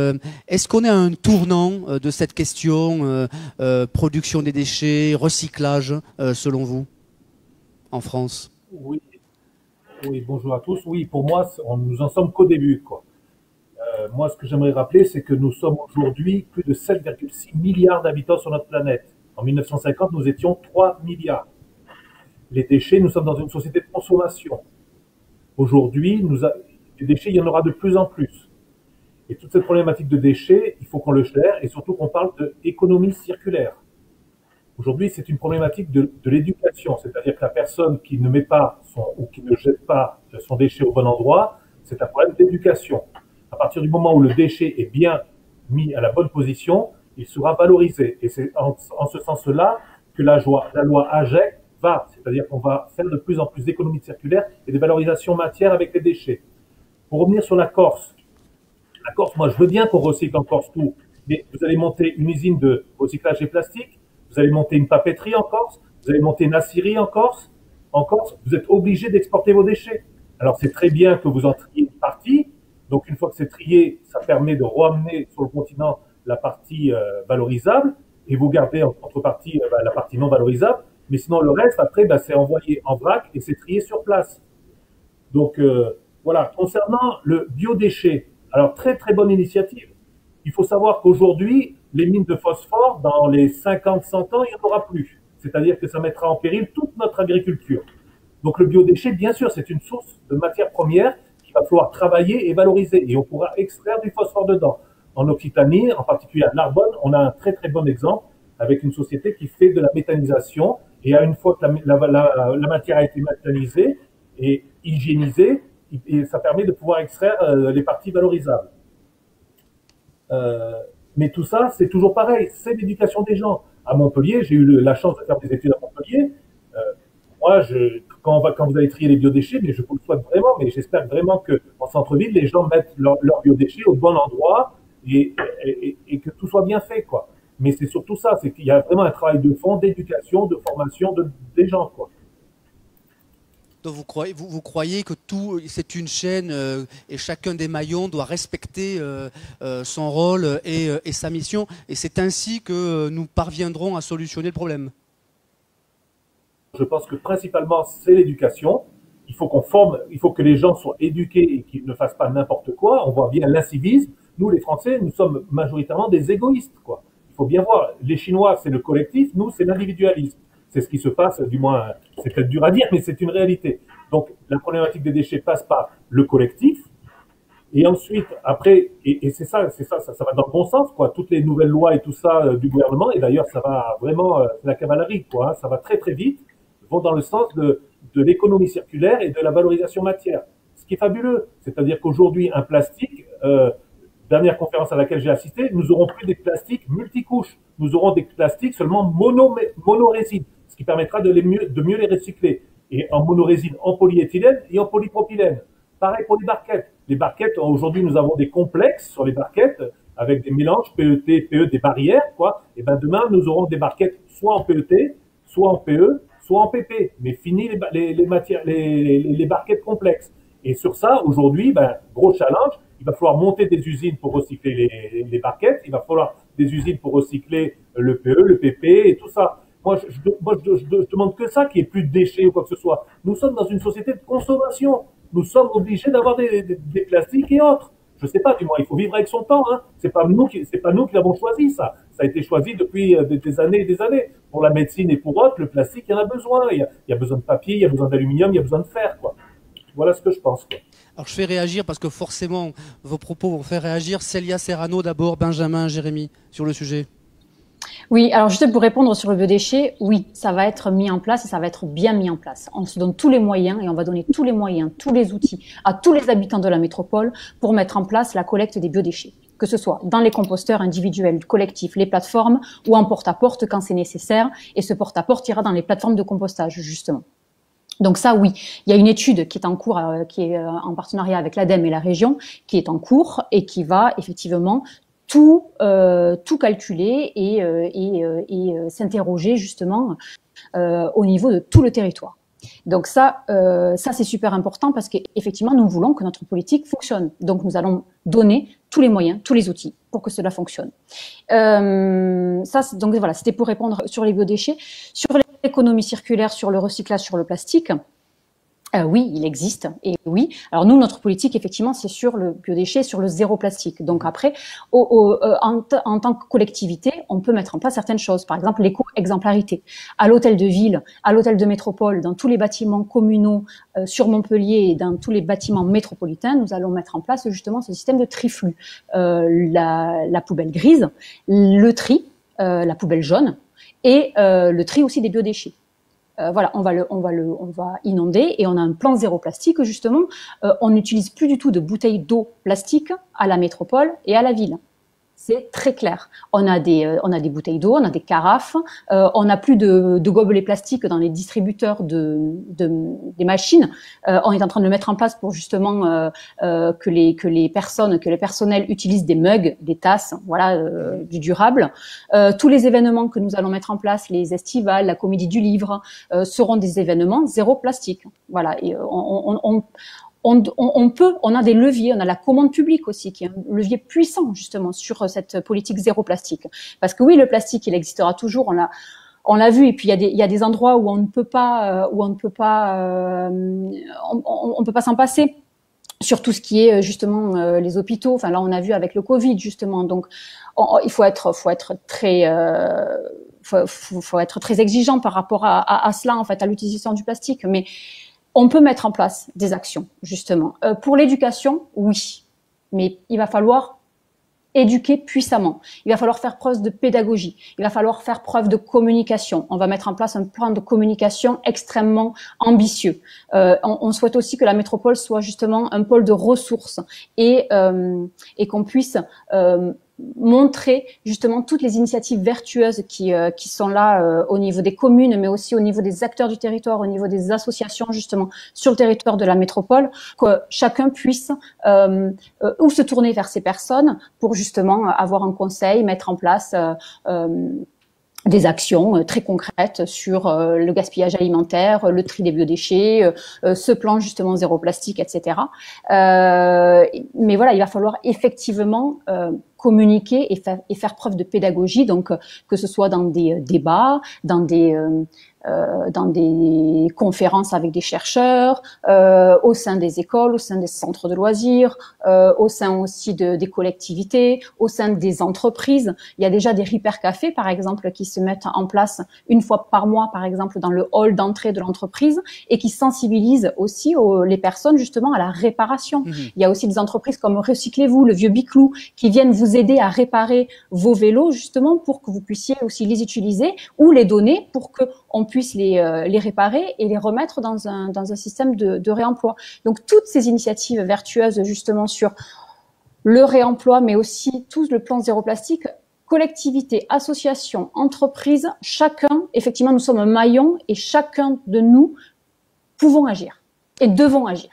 est-ce qu'on est à un tournant de cette question production des déchets, recyclage, selon vous, en France? Oui, bonjour à tous. Oui, pour moi, nous en sommes qu'au début, quoi. Moi, ce que j'aimerais rappeler, c'est que nous sommes aujourd'hui plus de 7,6 milliards d'habitants sur notre planète. En 1950, nous étions 3 milliards. Les déchets, nous sommes dans une société de consommation. Aujourd'hui, les déchets, il y en aura de plus en plus. Et toute cette problématique de déchets, il faut qu'on le gère et surtout qu'on parle d'économie circulaire. Aujourd'hui, c'est une problématique de l'éducation, c'est-à-dire que la personne qui ne met pas ou qui ne jette pas son déchet au bon endroit, c'est un problème d'éducation. À partir du moment où le déchet est bien mis à la bonne position, il sera valorisé. Et c'est en ce sens-là que la loi AGEC va, c'est-à-dire qu'on va faire de plus en plus d'économie circulaire et de valorisation matière avec les déchets. Pour revenir sur la Corse, moi je veux bien qu'on recycle en Corse tout, mais vous allez monter une usine de recyclage des plastiques, vous allez monter une papeterie en Corse, vous allez monter une aciérie en Corse, vous êtes obligé d'exporter vos déchets. Alors c'est très bien que vous en triez une partie. Donc, une fois que c'est trié, ça permet de ramener sur le continent la partie valorisable et vous gardez en contrepartie la partie non valorisable. Mais sinon, le reste, après, c'est envoyé en vrac et c'est trié sur place. Donc, voilà. Concernant le biodéchet, alors très, très bonne initiative. Il faut savoir qu'aujourd'hui, les mines de phosphore, dans les 50-100 ans, il n'y en aura plus. C'est-à-dire que ça mettra en péril toute notre agriculture. Donc, le biodéchet, bien sûr, c'est une source de matière première qu'il va falloir travailler et valoriser. Et on pourra extraire du phosphore dedans. En Occitanie, en particulier à Narbonne, on a un très très bon exemple avec une société qui fait de la méthanisation. Et une fois que la matière a été méthanisée et hygiénisée, et ça permet de pouvoir extraire les parties valorisables. Mais tout ça, c'est toujours pareil, c'est l'éducation des gens. À Montpellier, j'ai eu la chance de faire des études à Montpellier. moi, quand vous allez trier les biodéchets, mais je vous le souhaite vraiment, mais j'espère vraiment que en centre-ville, les gens mettent leurs biodéchets au bon endroit et que tout soit bien fait, quoi. Mais c'est surtout ça, c'est qu'il y a vraiment un travail de fond, d'éducation, de formation des gens, quoi. Donc vous croyez que tout, c'est une chaîne et chacun des maillons doit respecter son rôle et sa mission, et c'est ainsi que nous parviendrons à solutionner le problème. Je pense que principalement, c'est l'éducation. Il faut qu'on forme, il faut que les gens soient éduqués et qu'ils ne fassent pas n'importe quoi. On voit bien l'incivisme. Nous, les Français, nous sommes majoritairement des égoïstes, quoi. Il faut bien voir, les Chinois, c'est le collectif, nous, c'est l'individualisme. C'est ce qui se passe, du moins, c'est peut-être dur à dire, mais c'est une réalité. Donc, la problématique des déchets passe par le collectif. Et ensuite, après, et c'est ça va dans le bon sens, quoi. Toutes les nouvelles lois et tout ça du gouvernement, et d'ailleurs, ça va vraiment, c'est la cavalerie, quoi, hein, ça va très très vite, vont dans le sens de l'économie circulaire et de la valorisation matière. Ce qui est fabuleux. C'est-à-dire qu'aujourd'hui, un plastique, dernière conférence à laquelle j'ai assisté, nous aurons plus des plastiques multicouches. Nous aurons des plastiques seulement monorésine, ce qui permettra de mieux les recycler. Et en monorésine, en polyéthylène et en polypropylène. Pareil pour les barquettes. Les barquettes, aujourd'hui, nous avons des complexes sur les barquettes avec des mélanges PET, PE, des barrières, quoi. Et ben demain, nous aurons des barquettes soit en PET, soit en PE, soit en PP. Mais fini les barquettes complexes. Et sur ça, aujourd'hui, ben, gros challenge. Il va falloir monter des usines pour recycler les barquettes. Il va falloir des usines pour recycler le PE, le PP et tout ça. Moi, je demande que ça, qu'il n'y ait plus de déchets ou quoi que ce soit. Nous sommes dans une société de consommation. Nous sommes obligés d'avoir des plastiques et autres. Je sais pas, du moins, il faut vivre avec son temps, hein. C'est pas nous qui l'avons choisi, ça. Ça a été choisi depuis des années et des années. Pour la médecine et pour autres, le plastique, il y en a besoin. Il y a besoin de papier, il y a besoin d'aluminium, il y a besoin de fer, quoi. Voilà ce que je pense, quoi. Alors je fais réagir parce que forcément vos propos vont faire réagir. Célia Serrano d'abord, Benjamin, Jérémy, sur le sujet. Oui, alors juste pour répondre sur le biodéchet, oui, ça va être mis en place et ça va être bien mis en place. On se donne tous les moyens et on va donner tous les moyens, tous les outils à tous les habitants de la métropole pour mettre en place la collecte des biodéchets, que ce soit dans les composteurs individuels, collectifs, les plateformes ou en porte-à-porte quand c'est nécessaire. Et ce porte-à-porte ira dans les plateformes de compostage, justement. Donc ça, oui, il y a une étude qui est en cours, qui est en partenariat avec l'ADEME et la région, qui est en cours et qui va effectivement tout calculer et s'interroger justement au niveau de tout le territoire. Donc ça c'est super important parce qu'effectivement nous voulons que notre politique fonctionne. Donc nous allons donner tous les moyens, tous les outils pour que cela fonctionne. Donc voilà, c'était pour répondre sur les biodéchets, sur l'économie circulaire, sur le recyclage, sur le plastique. Oui, il existe. Et oui, alors nous, notre politique, effectivement, c'est sur le biodéchet, sur le zéro plastique. Donc après, en tant que collectivité, on peut mettre en place certaines choses. Par exemple, l'éco-exemplarité. À l'hôtel de ville, à l'hôtel de métropole, dans tous les bâtiments communaux sur Montpellier et dans tous les bâtiments métropolitains, nous allons mettre en place justement ce système de tri-flux. La poubelle grise, le tri, la poubelle jaune et le tri aussi des biodéchets. Voilà, on va inonder et on a un plan zéro plastique justement. On n'utilise plus du tout de bouteilles d'eau plastique à la métropole et à la ville. C'est très clair. On a des bouteilles d'eau, on a des carafes, on n'a plus de gobelets plastiques dans les distributeurs des machines. On est en train de le mettre en place pour justement que les personnels utilisent des mugs, des tasses, voilà, du durable. Tous les événements que nous allons mettre en place, les estivales, la comédie du livre, seront des événements zéro plastique. Voilà. Et on a des leviers, on a la commande publique aussi, qui est un levier puissant justement sur cette politique zéro plastique. Parce que oui, le plastique, il existera toujours. On l'a vu. Et puis il y a des endroits où on ne peut pas s'en passer. Sur tout ce qui est justement les hôpitaux. Enfin là, on a vu avec le Covid justement. Donc il faut être très exigeant par rapport à cela en fait, à l'utilisation du plastique. Mais on peut mettre en place des actions, justement. Pour l'éducation, oui. Mais il va falloir éduquer puissamment. Il va falloir faire preuve de pédagogie. Il va falloir faire preuve de communication. On va mettre en place un plan de communication extrêmement ambitieux. On souhaite aussi que la métropole soit justement un pôle de ressources et qu'on puisse montrer justement toutes les initiatives vertueuses qui sont là au niveau des communes, mais aussi au niveau des acteurs du territoire, au niveau des associations justement sur le territoire de la métropole, que chacun puisse ou se tourner vers ces personnes pour justement avoir un conseil, mettre en place des actions très concrètes sur le gaspillage alimentaire, le tri des biodéchets, ce plan justement zéro plastique, etc. Mais voilà, il va falloir effectivement communiquer et faire preuve de pédagogie, donc que ce soit dans des débats, dans des conférences avec des chercheurs, au sein des écoles, au sein des centres de loisirs, au sein aussi des collectivités, au sein des entreprises. Il y a déjà des Repair Cafés, par exemple, qui se mettent en place une fois par mois, par exemple, dans le hall d'entrée de l'entreprise et qui sensibilisent aussi les personnes justement à la réparation. Il y a aussi des entreprises comme Recyclez-vous, le Vieux Biclou, qui viennent vous aider à réparer vos vélos justement pour que vous puissiez aussi les utiliser ou les donner pour que on puisse les réparer et les remettre dans un système de réemploi. Donc toutes ces initiatives vertueuses justement sur le réemploi, mais aussi tout le plan zéro plastique, collectivités, associations, entreprises, chacun, effectivement, nous sommes un maillon et chacun de nous pouvons agir et devons agir.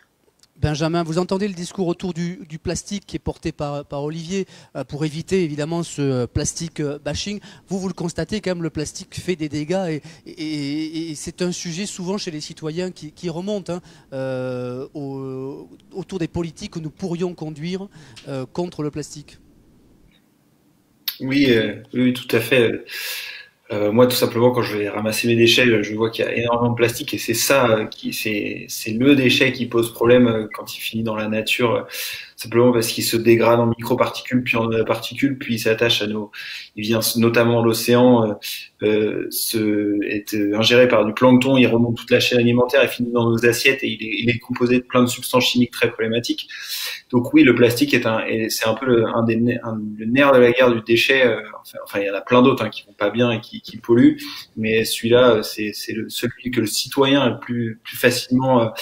Benjamin, vous entendez le discours autour du plastique qui est porté par Olivier pour éviter évidemment ce plastique bashing. Vous le constatez quand même, le plastique fait des dégâts et c'est un sujet souvent chez les citoyens qui remonte autour des politiques que nous pourrions conduire contre le plastique. Oui, oui, tout à fait. Moi, tout simplement, quand je vais ramasser mes déchets, je vois qu'il y a énormément de plastique et c'est ça c'est le déchet qui pose problème quand il finit dans la nature, simplement parce qu'il se dégrade en microparticules, puis en particules, puis il s'attache il vient notamment dans l'océan, être ingéré par du plancton, il remonte toute la chaîne alimentaire et finit dans nos assiettes et il est composé de plein de substances chimiques très problématiques. Donc oui, le plastique c'est un peu le nerf de la guerre du déchet. Enfin, il y en a plein d'autres qui vont pas bien et qui polluent, mais celui-là, c'est celui que le citoyen a le plus facilement,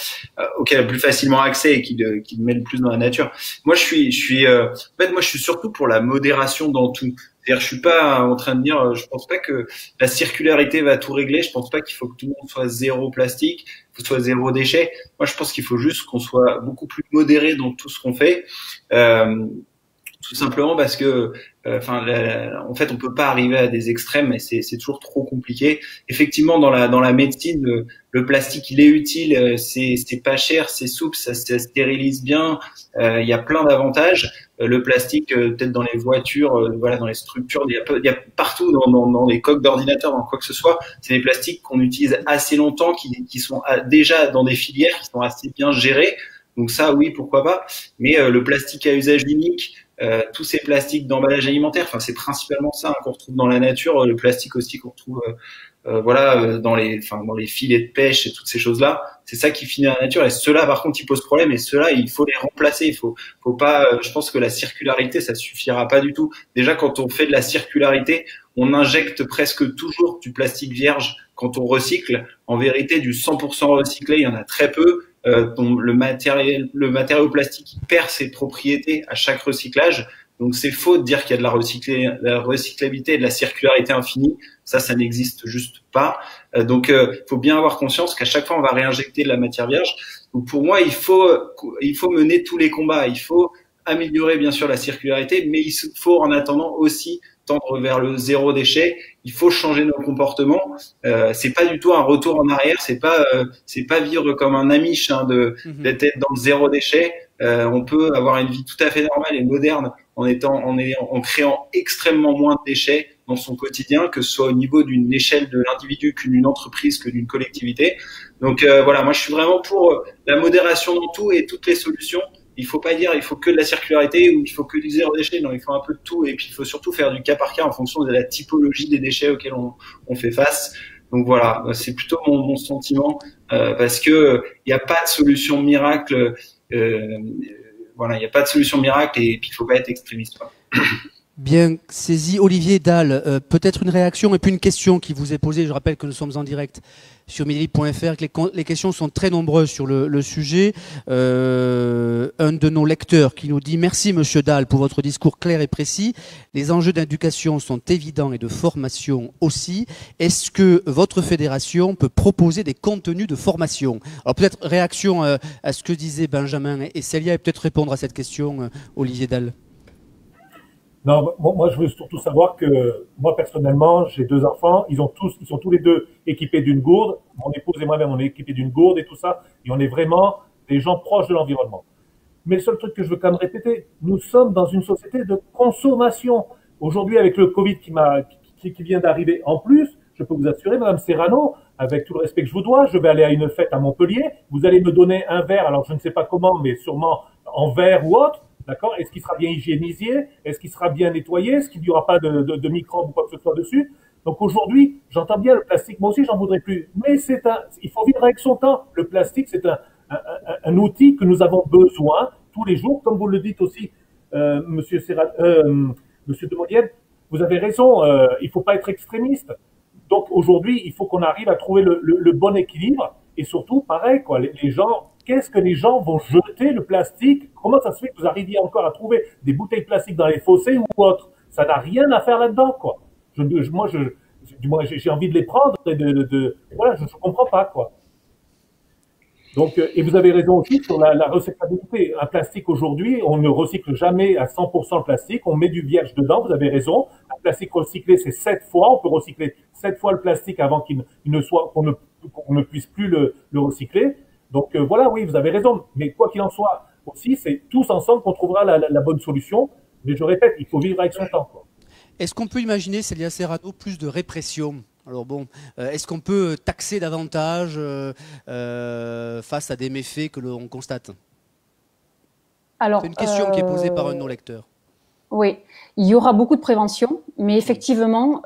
auquel a le plus facilement accès et qui le met le plus dans la nature. Moi, en fait, moi, je suis surtout pour la modération dans tout. C'est-à-dire, je suis pas en train de dire, je pense pas que la circularité va tout régler. Je pense pas qu'il faut que tout le monde soit zéro plastique, que ce soit zéro déchet. Moi, je pense qu'il faut juste qu'on soit beaucoup plus modéré dans tout ce qu'on fait. Tout simplement parce que, en fait, on peut pas arriver à des extrêmes et c'est toujours trop compliqué. Effectivement, dans la médecine, le plastique, il est utile, c'est pas cher, c'est souple, ça stérilise bien. Il y a plein d'avantages. Le plastique, peut-être dans les voitures, voilà, dans les structures, il y a partout dans les coques d'ordinateur, dans quoi que ce soit. C'est des plastiques qu'on utilise assez longtemps, qui sont déjà dans des filières qui sont assez bien gérées. Donc ça, oui, pourquoi pas. Mais le plastique à usage unique, tous ces plastiques d'emballage alimentaire, enfin c'est principalement ça qu'on retrouve dans la nature, le plastique aussi qu'on retrouve dans les filets de pêche et toutes ces choses-là, c'est ça qui finit dans la nature et ceux-là par contre ils posent problème et ceux-là il faut les remplacer, il faut pas je pense que la circularité ça suffira pas du tout. Déjà quand on fait de la circularité, on injecte presque toujours du plastique vierge quand on recycle. En vérité du 100% recyclé, il y en a très peu. Le matériau plastique il perd ses propriétés à chaque recyclage. Donc c'est faux de dire qu'il y a de la recyclabilité et de la circularité infinie. Ça n'existe juste pas. Donc faut bien avoir conscience qu'à chaque fois on va réinjecter de la matière vierge. Donc pour moi il faut mener tous les combats. Il faut améliorer bien sûr la circularité, mais il faut en attendant aussi tendre vers le zéro déchet. Il faut changer nos comportements. C'est pas du tout un retour en arrière. C'est pas vivre comme un Amish d'être dans le zéro déchet. On peut avoir une vie tout à fait normale et moderne en créant extrêmement moins de déchets dans son quotidien, que ce soit au niveau d'une échelle de l'individu, qu'une entreprise, que d'une collectivité. Donc voilà, moi je suis vraiment pour la modération dans tout et toutes les solutions. Il faut pas dire il faut que de la circularité ou il faut que du zéro déchet. Non, il faut un peu de tout et puis il faut surtout faire du cas par cas en fonction de la typologie des déchets auxquels on fait face. Donc voilà, c'est plutôt mon sentiment parce que il n'y a pas de solution miracle. Voilà, il n'y a pas de solution miracle et puis il faut pas être extrémiste, quoi. Bien saisi. Olivier Dalle, peut-être une réaction et puis une question qui vous est posée. Je rappelle que nous sommes en direct sur midilibre.fr, que les questions sont très nombreuses sur le sujet. Un de nos lecteurs qui nous dit « Merci Monsieur Dalle pour votre discours clair et précis. Les enjeux d'éducation sont évidents et de formation aussi. Est-ce que votre fédération peut proposer des contenus de formation ?» Alors peut-être réaction à ce que disaient Benjamin et Célia et peut-être répondre à cette question, Olivier Dalle. Non, moi je veux surtout savoir que moi personnellement, j'ai 2 enfants, ils sont tous les 2 équipés d'une gourde. Mon épouse et moi-même, on est équipés d'une gourde et tout ça, et on est vraiment des gens proches de l'environnement. Mais le seul truc que je veux quand même répéter, nous sommes dans une société de consommation. Aujourd'hui, avec le Covid qui vient d'arriver en plus, je peux vous assurer, Madame Serrano, avec tout le respect que je vous dois, je vais aller à une fête à Montpellier, vous allez me donner un verre, alors je ne sais pas comment, mais sûrement en verre ou autre. D'accord? Est-ce qu'il sera bien hygiénisé? Est-ce qu'il sera bien nettoyé? Est-ce qu'il n'y aura pas de microbes ou quoi que ce soit dessus? Donc aujourd'hui, j'entends bien le plastique, moi aussi j'en voudrais plus. Mais il faut vivre avec son temps. Le plastique, c'est un outil que nous avons besoin tous les jours, comme vous le dites aussi, Monsieur de Molière, vous avez raison, il faut pas être extrémiste. Donc aujourd'hui, il faut qu'on arrive à trouver le bon équilibre et surtout, pareil, quoi, les gens, qu'est-ce que les gens vont jeter le plastique? Comment ça se fait que vous arriviez encore à trouver des bouteilles de plastique dans les fossés ou autre? Ça n'a rien à faire là-dedans, quoi. Moi, j'ai envie de les prendre et voilà, je comprends pas, quoi. Donc, et vous avez raison aussi sur la recyclabilité. Un plastique aujourd'hui, on ne recycle jamais à 100% le plastique. On met du vierge dedans. Vous avez raison. Un plastique recyclé, c'est 7 fois. On peut recycler 7 fois le plastique avant qu'on ne puisse plus le recycler. Donc voilà, oui, vous avez raison. Mais quoi qu'il en soit, aussi, c'est tous ensemble qu'on trouvera la bonne solution. Mais je répète, il faut vivre avec son temps, quoi. Est-ce qu'on peut imaginer, Célia Serrano, plus de répression? Alors bon, est-ce qu'on peut taxer davantage face à des méfaits que l'on constate? C'est une question qui est posée par un de nos lecteurs. Oui, il y aura beaucoup de prévention, mais effectivement,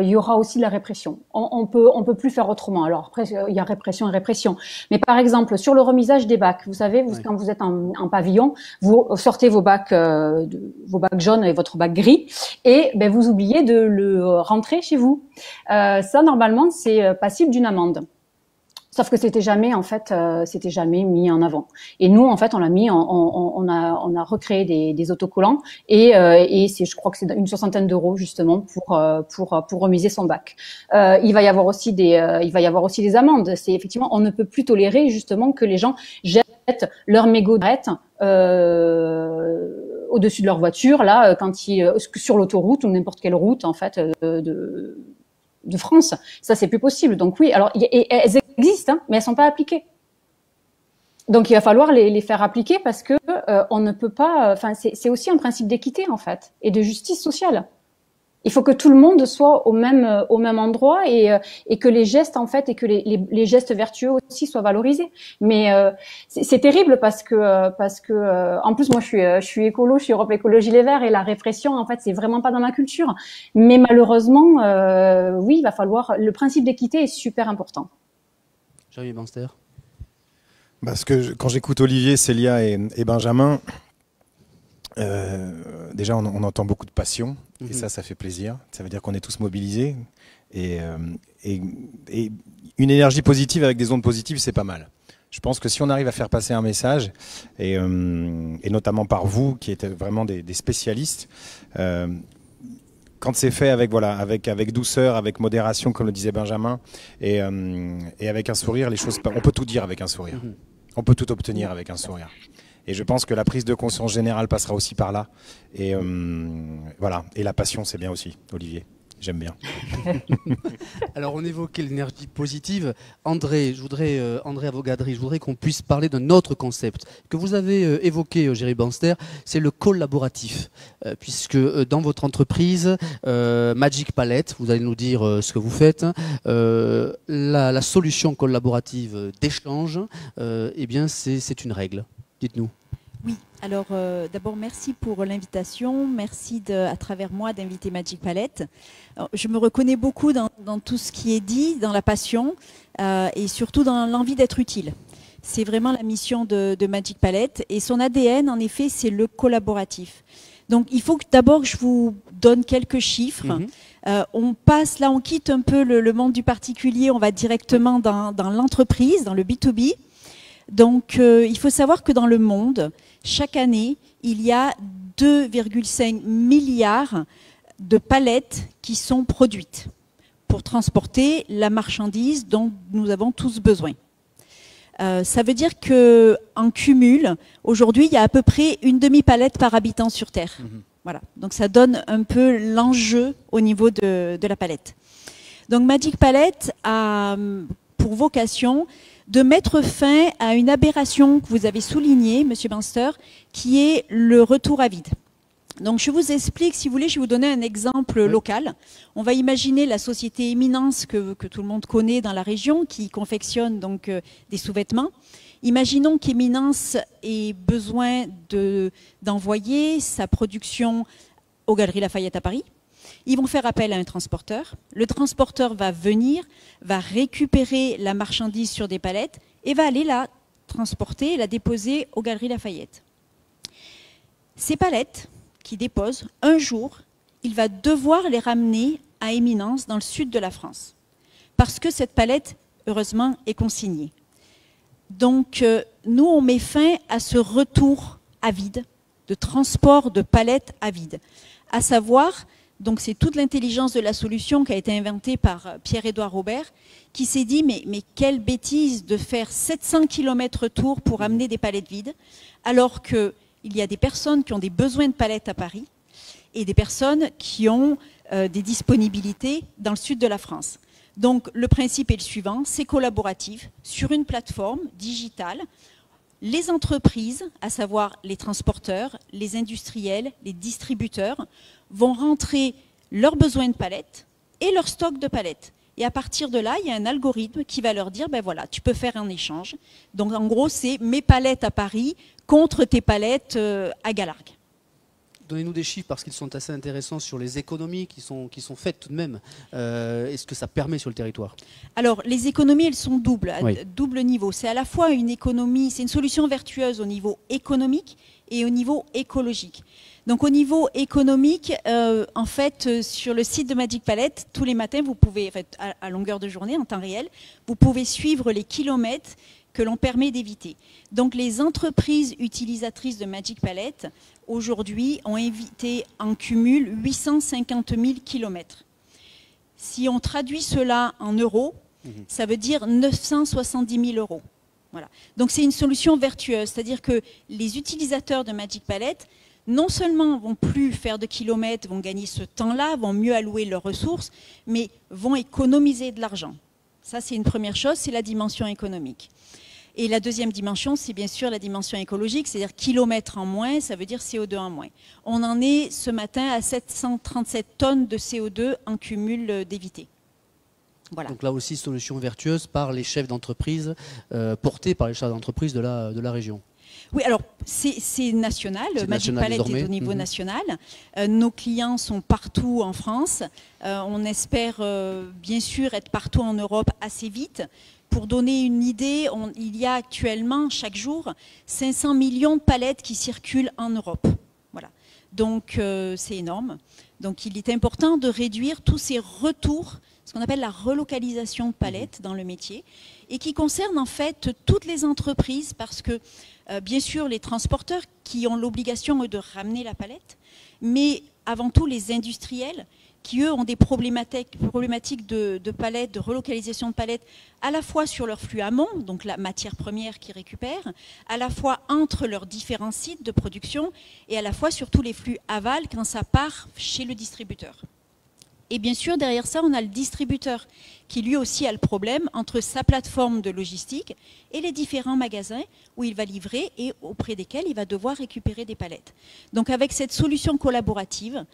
il y aura aussi de la répression. On peut plus faire autrement. Alors après, il y a répression et répression. Mais par exemple, sur le remisage des bacs, vous savez, quand vous êtes en pavillon, vous sortez vos bacs jaunes et votre bac gris, et ben vous oubliez de le rentrer chez vous. Ça, normalement, c'est passible d'une amende. Sauf que c'était jamais mis en avant. Et nous, en fait, on l'a mis, on a recréé des autocollants et je crois que c'est une 60aine d'euros justement pour remiser son bac. Il va y avoir aussi des amendes. C'est effectivement, on ne peut plus tolérer justement que les gens jettent leurs mégots au-dessus de leur voiture là quand ils sur l'autoroute ou n'importe quelle route en fait de France. Ça, c'est plus possible. Donc oui, alors elles existent, hein, mais elles sont pas appliquées. Donc il va falloir les faire appliquer parce que on ne peut pas. Enfin, c'est aussi un principe d'équité en fait et de justice sociale. Il faut que tout le monde soit au même endroit et que les gestes en fait et que les gestes vertueux aussi soient valorisés. Mais c'est terrible parce que en plus moi je suis écolo, je suis Europe Écologie Les Verts et la répression en fait c'est vraiment pas dans ma culture. Mais malheureusement oui, il va falloir, le principe d'équité est super important. Jérémy Banster. Parce que quand j'écoute Olivier, Célia et Benjamin, déjà on entend beaucoup de passion et ça fait plaisir. Ça veut dire qu'on est tous mobilisés et une énergie positive avec des ondes positives, c'est pas mal. Je pense que si on arrive à faire passer un message et notamment par vous qui êtes vraiment des spécialistes, quand c'est fait avec douceur, avec modération, comme le disait Benjamin, et avec un sourire, les choses, on peut tout dire avec un sourire. On peut tout obtenir avec un sourire. Et je pense que la prise de conscience générale passera aussi par là. Et voilà. Et la passion, c'est bien aussi, Olivier. J'aime bien. Alors, on évoquait l'énergie positive. André Avogadri, je voudrais qu'on puisse parler d'un autre concept que vous avez évoqué, Jérémy Banster, c'est le collaboratif. Puisque dans votre entreprise, Magic Palette, vous allez nous dire ce que vous faites, la solution collaborative d'échange, eh bien, c'est une règle. Dites-nous. Oui, alors d'abord merci pour l'invitation, merci à travers moi d'inviter Magic Palette. Alors, je me reconnais beaucoup dans tout ce qui est dit, dans la passion et surtout dans l'envie d'être utile. C'est vraiment la mission de Magic Palette et son ADN en effet c'est le collaboratif. Donc il faut que d'abord je vous donne quelques chiffres. On passe, là on quitte un peu le monde du particulier, on va directement dans l'entreprise, dans le B2B. Donc il faut savoir que dans le monde, chaque année, il y a 2,5 milliards de palettes qui sont produites pour transporter la marchandise dont nous avons tous besoin. Ça veut dire qu'en cumul, aujourd'hui, il y a à peu près une demi-palette par habitant sur Terre. Voilà. Donc ça donne un peu l'enjeu au niveau de la palette. Donc Magic Palette a pour vocation de mettre fin à une aberration que vous avez soulignée, Monsieur Banster, qui est le retour à vide. Donc je vous explique, si vous voulez, je vais vous donner un exemple local. On va imaginer la société Éminence que tout le monde connaît dans la région, qui confectionne donc des sous-vêtements. Imaginons qu'Éminence ait besoin d'envoyer sa production aux Galeries Lafayette à Paris. Ils vont faire appel à un transporteur. Le transporteur va venir, va récupérer la marchandise sur des palettes et va aller la transporter, la déposer aux Galeries Lafayette. Ces palettes qui dépose, un jour, il va devoir les ramener à Éminence dans le sud de la France. Parce que cette palette, heureusement, est consignée. Donc, nous, on met fin à ce retour à vide, de transport de palettes à vide. À savoir, donc c'est toute l'intelligence de la solution qui a été inventée par Pierre-Édouard Robert, qui s'est dit, mais quelle bêtise de faire 700 km tour pour amener des palettes vides, alors que il y a des personnes qui ont des besoins de palettes à Paris et des personnes qui ont des disponibilités dans le sud de la France. Donc le principe est le suivant, c'est collaboratif sur une plateforme digitale. Les entreprises, à savoir les transporteurs, les industriels, les distributeurs, vont rentrer leurs besoins de palettes et leur stock de palettes. Et à partir de là, il y a un algorithme qui va leur dire, ben voilà, tu peux faire un échange. Donc en gros, c'est mes palettes à Paris contre tes palettes à Galargue. Donnez-nous des chiffres parce qu'ils sont assez intéressants sur les économies qui sont faites tout de même. Est-ce que ça permet sur le territoire? Alors, les économies, elles sont doubles, à double niveau. C'est à la fois une économie, c'est une solution vertueuse au niveau économique et au niveau écologique. Donc au niveau économique, en fait, sur le site de Magic Palette, tous les matins, vous pouvez, en fait, à longueur de journée, en temps réel, vous pouvez suivre les kilomètres que l'on permet d'éviter. Donc les entreprises utilisatrices de Magic Palette, aujourd'hui, ont évité en cumul 850 000 kilomètres. Si on traduit cela en euros, ça veut dire 970 000 euros. Voilà. Donc c'est une solution vertueuse, c'est-à-dire que les utilisateurs de Magic Palette non seulement vont plus faire de kilomètres, vont gagner ce temps-là, vont mieux allouer leurs ressources, mais vont économiser de l'argent. Ça, c'est une première chose, c'est la dimension économique. Et la deuxième dimension, c'est bien sûr la dimension écologique, c'est-à-dire kilomètres en moins, ça veut dire CO2 en moins. On en est ce matin à 737 tonnes de CO2 en cumul d'évité. Voilà. Donc là aussi, solution vertueuse par les chefs d'entreprise, portée par les chefs d'entreprise de la région. Oui, alors c'est national, Magic Palette est au niveau national. Nos clients sont partout en France. On espère bien sûr être partout en Europe assez vite. Pour donner une idée, il y a actuellement chaque jour 500 millions de palettes qui circulent en Europe. Voilà. Donc c'est énorme. Donc il est important de réduire tous ces retours, ce qu'on appelle la relocalisation de palettes dans le métier, et qui concerne en fait toutes les entreprises parce que bien sûr les transporteurs qui ont l'obligation de ramener la palette, mais avant tout les industriels qui eux ont des problématiques de palettes, de relocalisation de palettes, à la fois sur leur flux amont, donc la matière première qu'ils récupèrent, à la fois entre leurs différents sites de production et à la fois sur tous les flux aval quand ça part chez le distributeur. Et bien sûr, derrière ça, on a le distributeur qui lui aussi a le problème entre sa plateforme de logistique et les différents magasins où il va livrer et auprès desquels il va devoir récupérer des palettes. Donc avec cette solution collaborative,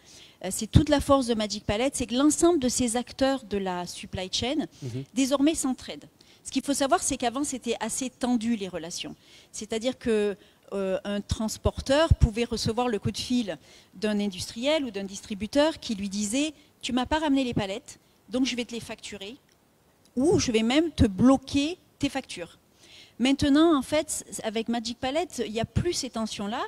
c'est toute la force de Magic Palette, c'est que l'ensemble de ces acteurs de la supply chain désormais s'entraident. Ce qu'il faut savoir, c'est qu'avant, c'était assez tendu les relations. C'est-à-dire que un transporteur pouvait recevoir le coup de fil d'un industriel ou d'un distributeur qui lui disait « tu m'as pas ramené les palettes, donc je vais te les facturer ou je vais même te bloquer tes factures ». Maintenant, en fait, avec Magic Palette, il n'y a plus ces tensions-là.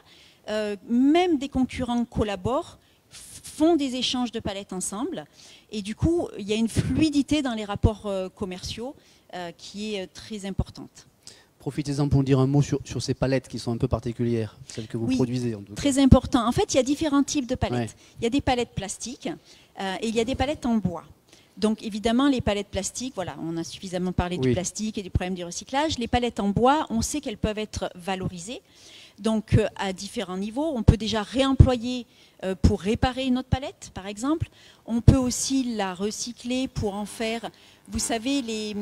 Même des concurrents collaborent, font des échanges de palettes ensemble. Et du coup, il y a une fluidité dans les rapports commerciaux qui est très importante. Profitez-en pour dire un mot sur ces palettes qui sont un peu particulières, celles que vous produisez en tout cas. Très important. En fait, il y a différents types de palettes. Ouais. Il y a des palettes plastiques et il y a des palettes en bois. Donc évidemment, les palettes plastiques, voilà, on a suffisamment parlé du plastique et du problème du recyclage. Les palettes en bois, on sait qu'elles peuvent être valorisées. Donc à différents niveaux, on peut déjà réemployer pour réparer une autre palette, par exemple. On peut aussi la recycler pour en faire, vous savez, les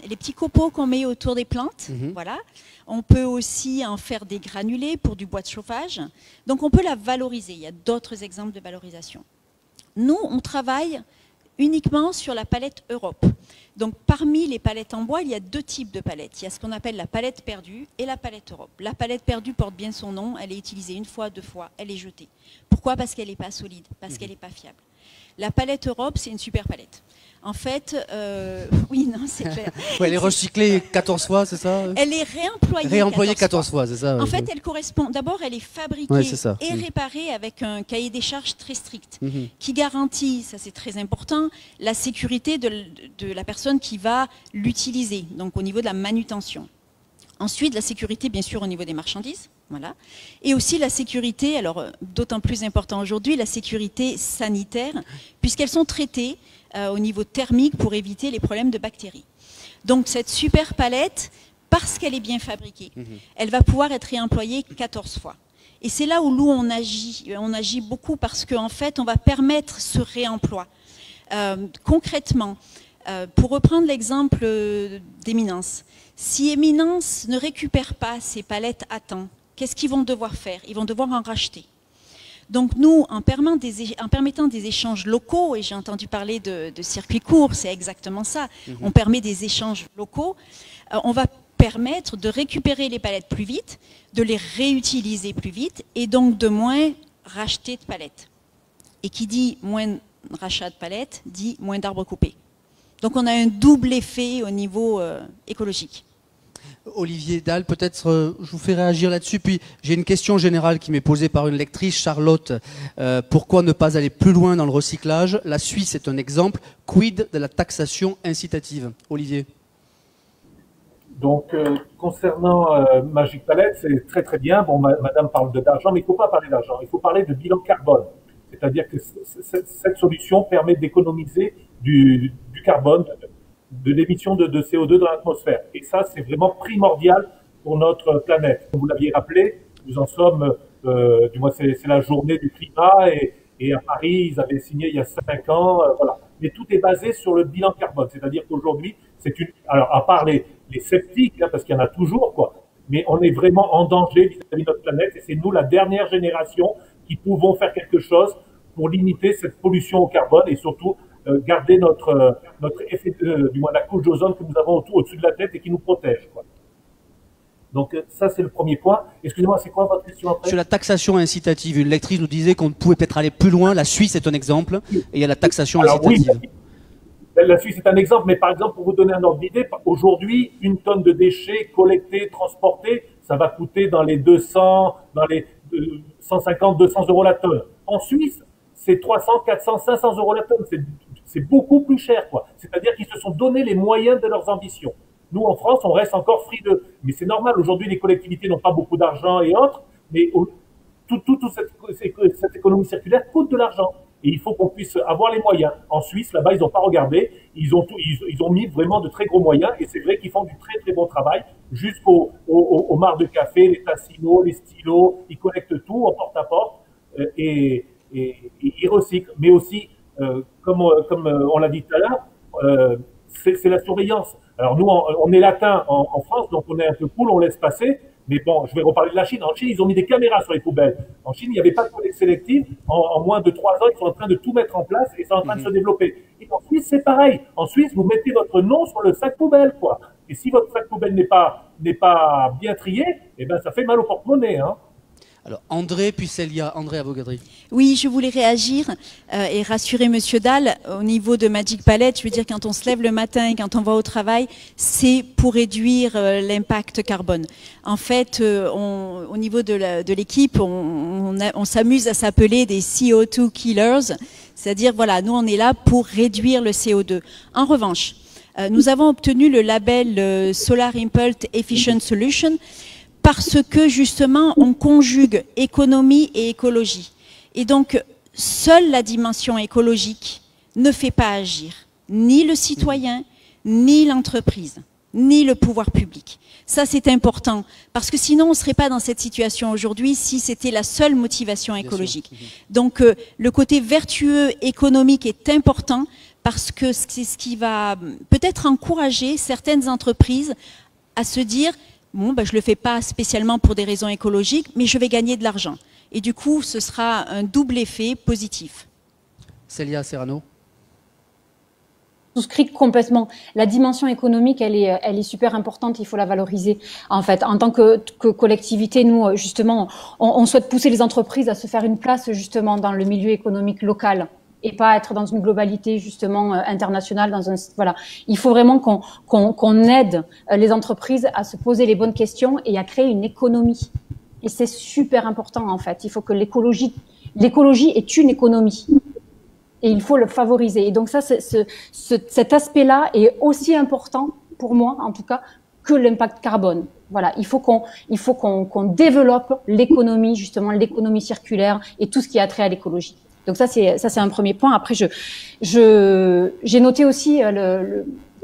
petits copeaux qu'on met autour des plantes. Voilà. On peut aussi en faire des granulés pour du bois de chauffage. Donc on peut la valoriser. Il y a d'autres exemples de valorisation. Nous, on travaille uniquement sur la palette Europe. Donc parmi les palettes en bois, il y a deux types de palettes. Il y a ce qu'on appelle la palette perdue et la palette Europe. La palette perdue porte bien son nom, elle est utilisée une fois, deux fois, elle est jetée. Pourquoi? Parce qu'elle n'est pas solide, parce qu'elle n'est pas fiable. La palette Europe, c'est une super palette. En fait, oui, non, c'est clair. Elle est recyclée 14 fois, c'est ça? Elle est réemployée. Réemployée 14 fois, c'est ça? En fait, elle correspond. D'abord, elle est fabriquée et réparée avec un cahier des charges très strict qui garantit, ça c'est très important, la sécurité de la personne qui va l'utiliser, donc au niveau de la manutention. Ensuite, la sécurité, bien sûr, au niveau des marchandises. Voilà. Et aussi la sécurité, alors d'autant plus important aujourd'hui, la sécurité sanitaire, puisqu'elles sont traitées au niveau thermique pour éviter les problèmes de bactéries. Donc cette super palette, parce qu'elle est bien fabriquée, elle va pouvoir être réemployée 14 fois. Et c'est là où nous, on agit beaucoup parce qu'en fait, on va permettre ce réemploi. Concrètement, pour reprendre l'exemple d'Éminence, si Éminence ne récupère pas ses palettes à temps, qu'est-ce qu'ils vont devoir faire? Ils vont devoir en racheter. Donc nous, en permettant des échanges locaux, et j'ai entendu parler de circuits courts, c'est exactement ça, on permet des échanges locaux, on va permettre de récupérer les palettes plus vite, de les réutiliser plus vite, et donc de moins racheter de palettes. Et qui dit moins rachat de palettes, dit moins d'arbres coupés. Donc on a un double effet au niveau écologique. Olivier Dalle, peut-être je vous fais réagir là-dessus. Puis j'ai une question générale qui m'est posée par une lectrice, Charlotte. Pourquoi ne pas aller plus loin dans le recyclage? La Suisse est un exemple. Quid de la taxation incitative? Olivier. Donc, concernant Magic Palette, c'est très très bien. Bon, madame parle d'argent, mais il ne faut pas parler d'argent. Il faut parler de bilan carbone. C'est-à-dire que cette solution permet d'économiser du carbone, de l'émission de CO2 dans l'atmosphère. Et ça, c'est vraiment primordial pour notre planète. Comme vous l'aviez rappelé, nous en sommes, du moins c'est la journée du climat, et à Paris, ils avaient signé il y a 5 ans, voilà. Mais tout est basé sur le bilan carbone. C'est-à-dire qu'aujourd'hui, alors à part les sceptiques, hein, parce qu'il y en a toujours, quoi, mais on est vraiment en danger vis-à-vis de notre planète, et c'est nous, la dernière génération, qui pouvons faire quelque chose pour limiter cette pollution au carbone et surtout garder notre effet, du moins la couche d'ozone que nous avons au-dessus de la tête et qui nous protège, quoi. Donc ça, c'est le premier point. Excusez-moi, c'est quoi votre question après? Sur la taxation incitative, une lectrice nous disait qu'on pouvait peut-être aller plus loin. La Suisse est un exemple, et il y a la taxation incitative. Oui, la Suisse est un exemple, mais par exemple, pour vous donner un ordre d'idée, aujourd'hui, une tonne de déchets collectés, transportés, ça va coûter dans les 200, dans les 150, 200 euros la tonne. En Suisse, c'est 300, 400, 500 euros la tonne. C'est beaucoup plus cher, quoi. C'est-à-dire qu'ils se sont donné les moyens de leurs ambitions. Nous, en France, on reste encore frileux. Mais c'est normal. Aujourd'hui, les collectivités n'ont pas beaucoup d'argent et autres, mais toute cette économie circulaire coûte de l'argent. Et il faut qu'on puisse avoir les moyens. En Suisse, là-bas, ils n'ont pas regardé. Ils ont mis vraiment de très gros moyens. Et c'est vrai qu'ils font du très, très bon travail. Jusqu'aux mares de café, les tassinos, les stylos. Ils collectent tout en porte-à-porte. Et ils recyclent. Mais aussi, comme on l'a dit tout à l'heure, c'est la surveillance. Alors nous, on est latin en France, donc on est un peu cool, on laisse passer. Mais bon, je vais reparler de la Chine. En Chine, ils ont mis des caméras sur les poubelles. En Chine, il n'y avait pas de collecte sélective. En moins de 3 ans, ils sont en train de tout mettre en place et c'est en train de se développer. Et en Suisse, c'est pareil. En Suisse, vous mettez votre nom sur le sac poubelle, quoi. Et si votre sac poubelle n'est pas bien trié, eh ben, ça fait mal au porte-monnaie, hein. Alors André, puis Célia. André Avogadri. Oui, je voulais réagir et rassurer Monsieur Dalle au niveau de Magic Palette. Je veux dire, quand on se lève le matin et quand on va au travail, c'est pour réduire l'impact carbone. En fait, au niveau de l'équipe, on s'amuse à s'appeler des CO2 killers, c'est-à-dire, voilà, nous on est là pour réduire le CO2. En revanche, nous avons obtenu le label Solar Impulse Efficient Solution parce que justement on conjugue économie et écologie. Et donc seule la dimension écologique ne fait pas agir ni le citoyen, ni l'entreprise, ni le pouvoir public. Ça c'est important parce que sinon on ne serait pas dans cette situation aujourd'hui si c'était la seule motivation écologique. Donc le côté vertueux économique est important parce que c'est ce qui va peut-être encourager certaines entreprises à se dire bon, ben, je ne le fais pas spécialement pour des raisons écologiques, mais je vais gagner de l'argent. Et du coup, ce sera un double effet positif. Célia Serrano. Je souscris complètement. La dimension économique, elle est super importante. Il faut la valoriser. En fait, en tant que collectivité, nous, justement, on souhaite pousser les entreprises à se faire une place, justement, dans le milieu économique local et pas être dans une globalité, justement, internationale. Voilà. Il faut vraiment qu'on aide les entreprises à se poser les bonnes questions et à créer une économie. Et c'est super important, en fait. Il faut que l'écologie est une économie. Et il faut le favoriser. Et donc ça, cet aspect-là est aussi important, pour moi en tout cas, que l'impact carbone. Voilà, il faut qu'on développe l'économie, justement l'économie circulaire et tout ce qui a trait à l'écologie. Donc ça c'est un premier point. Après j'ai noté aussi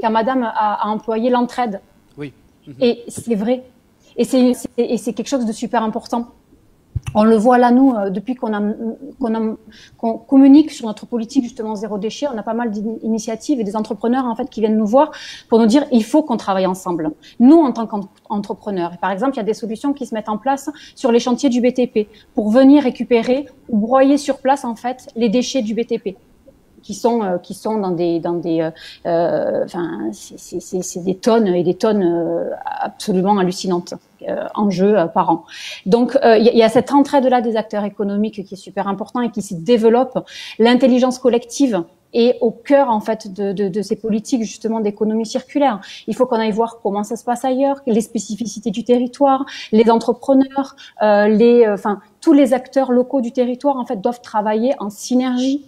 quand Madame a employé l'entraide. Oui. Et c'est vrai. Et c'est quelque chose de super important. On le voit là, nous, depuis qu'on communique sur notre politique justement zéro déchet, on a pas mal d'initiatives et des entrepreneurs en fait qui viennent nous voir pour nous dire il faut qu'on travaille ensemble. Nous, en tant qu'entrepreneurs, par exemple, il y a des solutions qui se mettent en place sur les chantiers du BTP pour venir récupérer ou broyer sur place en fait les déchets du BTP. Qui sont dans c'est des tonnes et des tonnes absolument hallucinantes en jeu par an. Donc il y a cette entraide là des acteurs économiques qui est super important et qui se développe. L'intelligence collective est au cœur en fait de ces politiques justement d'économie circulaire. Il faut qu'on aille voir comment ça se passe ailleurs, les spécificités du territoire, les entrepreneurs, tous les acteurs locaux du territoire en fait doivent travailler en synergie.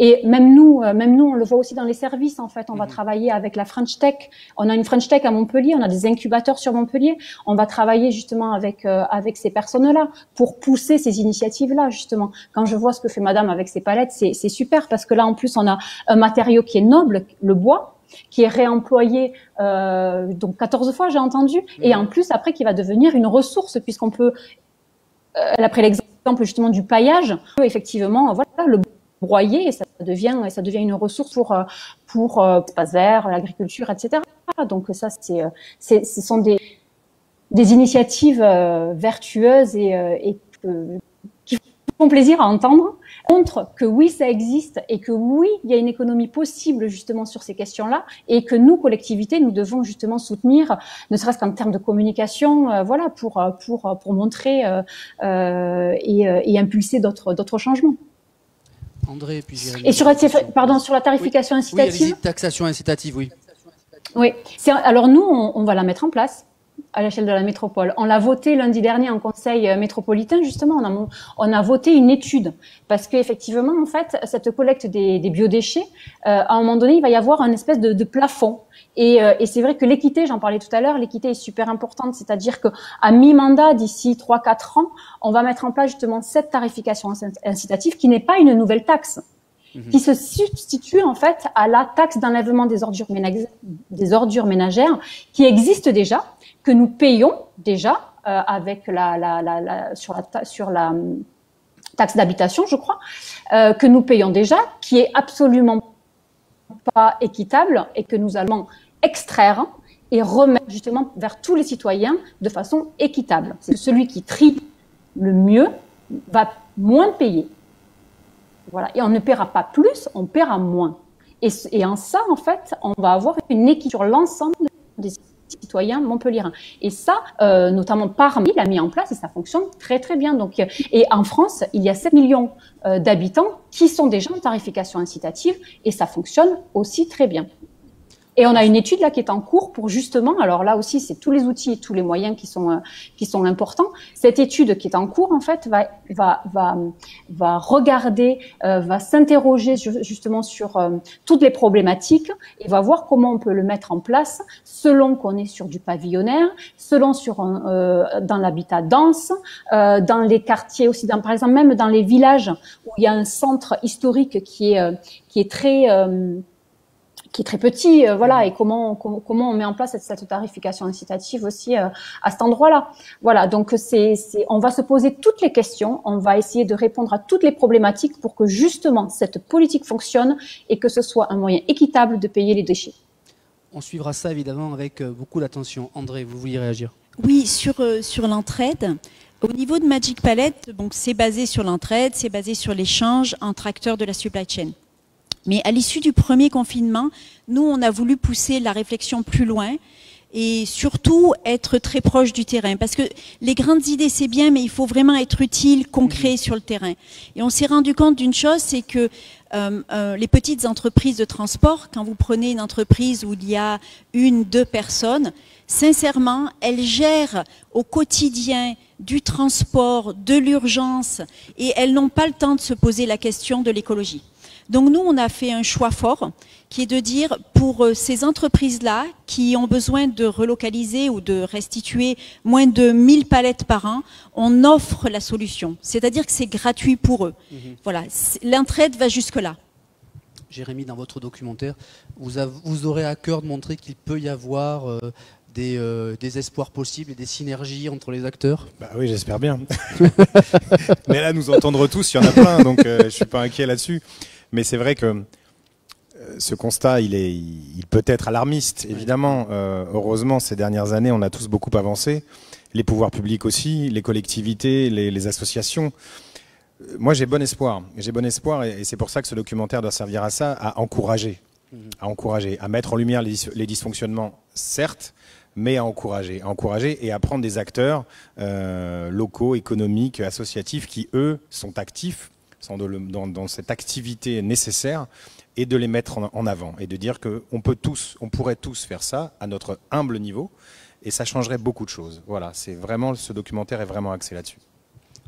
Et même nous, on le voit aussi dans les services, en fait. On va travailler avec la French Tech. On a une French Tech à Montpellier, on a des incubateurs sur Montpellier. On va travailler justement avec ces personnes-là pour pousser ces initiatives-là, justement. Quand je vois ce que fait Madame avec ses palettes, c'est super parce que là, en plus, on a un matériau qui est noble, le bois, qui est réemployé donc 14 fois, j'ai entendu, et en plus, après, qui va devenir une ressource puisqu'on peut, elle a pris l'exemple justement du paillage, effectivement, voilà, le broyer et ça devient une ressource pour l'espace vert, l'agriculture, etc. Donc ça ce sont des initiatives vertueuses et qui font plaisir à entendre, montrent que oui ça existe et que oui il y a une économie possible justement sur ces questions-là et que nous collectivités nous devons justement soutenir, ne serait-ce qu'en termes de communication, voilà pour montrer et impulser d'autres changements. André, puis Jérémy. Et sur la tarification incitative. Oui, taxation incitative, oui. Oui. Alors nous, on va la mettre en place à l'échelle de la métropole. On l'a voté lundi dernier en conseil métropolitain, justement. On a voté une étude parce qu'effectivement, en fait, cette collecte des biodéchets, à un moment donné, il va y avoir un espèce de plafond. Et c'est vrai que l'équité, j'en parlais tout à l'heure, l'équité est super importante, c'est-à-dire que à mi-mandat, d'ici 3-4 ans, on va mettre en place justement cette tarification incitative qui n'est pas une nouvelle taxe, qui se substitue en fait à la taxe d'enlèvement des ordures ménagères qui existe déjà, que nous payons déjà avec sur la taxe d'habitation, je crois, que nous payons déjà, qui est absolument pas équitable et que nous allons extraire et remettre justement vers tous les citoyens de façon équitable. C'est celui qui trie le mieux va moins payer. Voilà. Et on ne paiera pas plus, on paiera moins. Et en ça, en fait, on va avoir une équité sur l'ensemble des citoyens montpelliérains. Et ça, notamment Parmi l'a mis en place et ça fonctionne très très bien. Donc, et en France, il y a 7 millions d'habitants qui sont déjà en tarification incitative et ça fonctionne aussi très bien. Et on a une étude là qui est en cours pour justement, alors là aussi c'est tous les outils et tous les moyens qui sont importants. Cette étude qui est en cours en fait va regarder, va s'interroger justement sur toutes les problématiques et va voir comment on peut le mettre en place selon qu'on est sur du pavillonnaire, selon dans l'habitat dense, dans les quartiers aussi, par exemple même dans les villages où il y a un centre historique qui est très petit, voilà, et comment on met en place cette tarification incitative aussi à cet endroit-là. Voilà, donc on va se poser toutes les questions, on va essayer de répondre à toutes les problématiques pour que justement cette politique fonctionne et que ce soit un moyen équitable de payer les déchets. On suivra ça évidemment avec beaucoup d'attention. André, vous vouliez réagir? Oui, sur l'entraide. Au niveau de Magic Palette, donc c'est basé sur l'entraide, c'est basé sur l'échange entre acteurs de la supply chain. Mais à l'issue du premier confinement, nous, on a voulu pousser la réflexion plus loin et surtout être très proche du terrain. Parce que les grandes idées, c'est bien, mais il faut vraiment être utile, concret sur le terrain. Et on s'est rendu compte d'une chose, c'est que les petites entreprises de transport, quand vous prenez une entreprise où il y a 1-2 personnes, sincèrement, elles gèrent au quotidien du transport, de l'urgence, et elles n'ont pas le temps de se poser la question de l'écologie. Donc nous, on a fait un choix fort qui est de dire pour ces entreprises-là qui ont besoin de relocaliser ou de restituer moins de 1000 palettes par an, on offre la solution. C'est-à-dire que c'est gratuit pour eux. Voilà, l'entraide va jusque-là. Jérémy, dans votre documentaire, vous aurez à cœur de montrer qu'il peut y avoir des espoirs possibles et des synergies entre les acteurs? Bah oui, j'espère bien. Mais là, nous entendre tous, il y en a plein, donc je suis pas inquiet là-dessus. Mais c'est vrai que ce constat, il peut être alarmiste, évidemment. Heureusement, ces dernières années, on a tous beaucoup avancé. Les pouvoirs publics aussi, les collectivités, les associations. Moi, j'ai bon espoir. J'ai bon espoir et c'est pour ça que ce documentaire doit servir à ça, à encourager, à mettre en lumière les dysfonctionnements, certes, mais à encourager et à prendre des acteurs locaux, économiques, associatifs qui, eux, sont actifs, sont dans cette activité nécessaire et de les mettre en avant et de dire qu'on pourrait tous faire ça à notre humble niveau et ça changerait beaucoup de choses. Voilà, ce documentaire est vraiment axé là-dessus.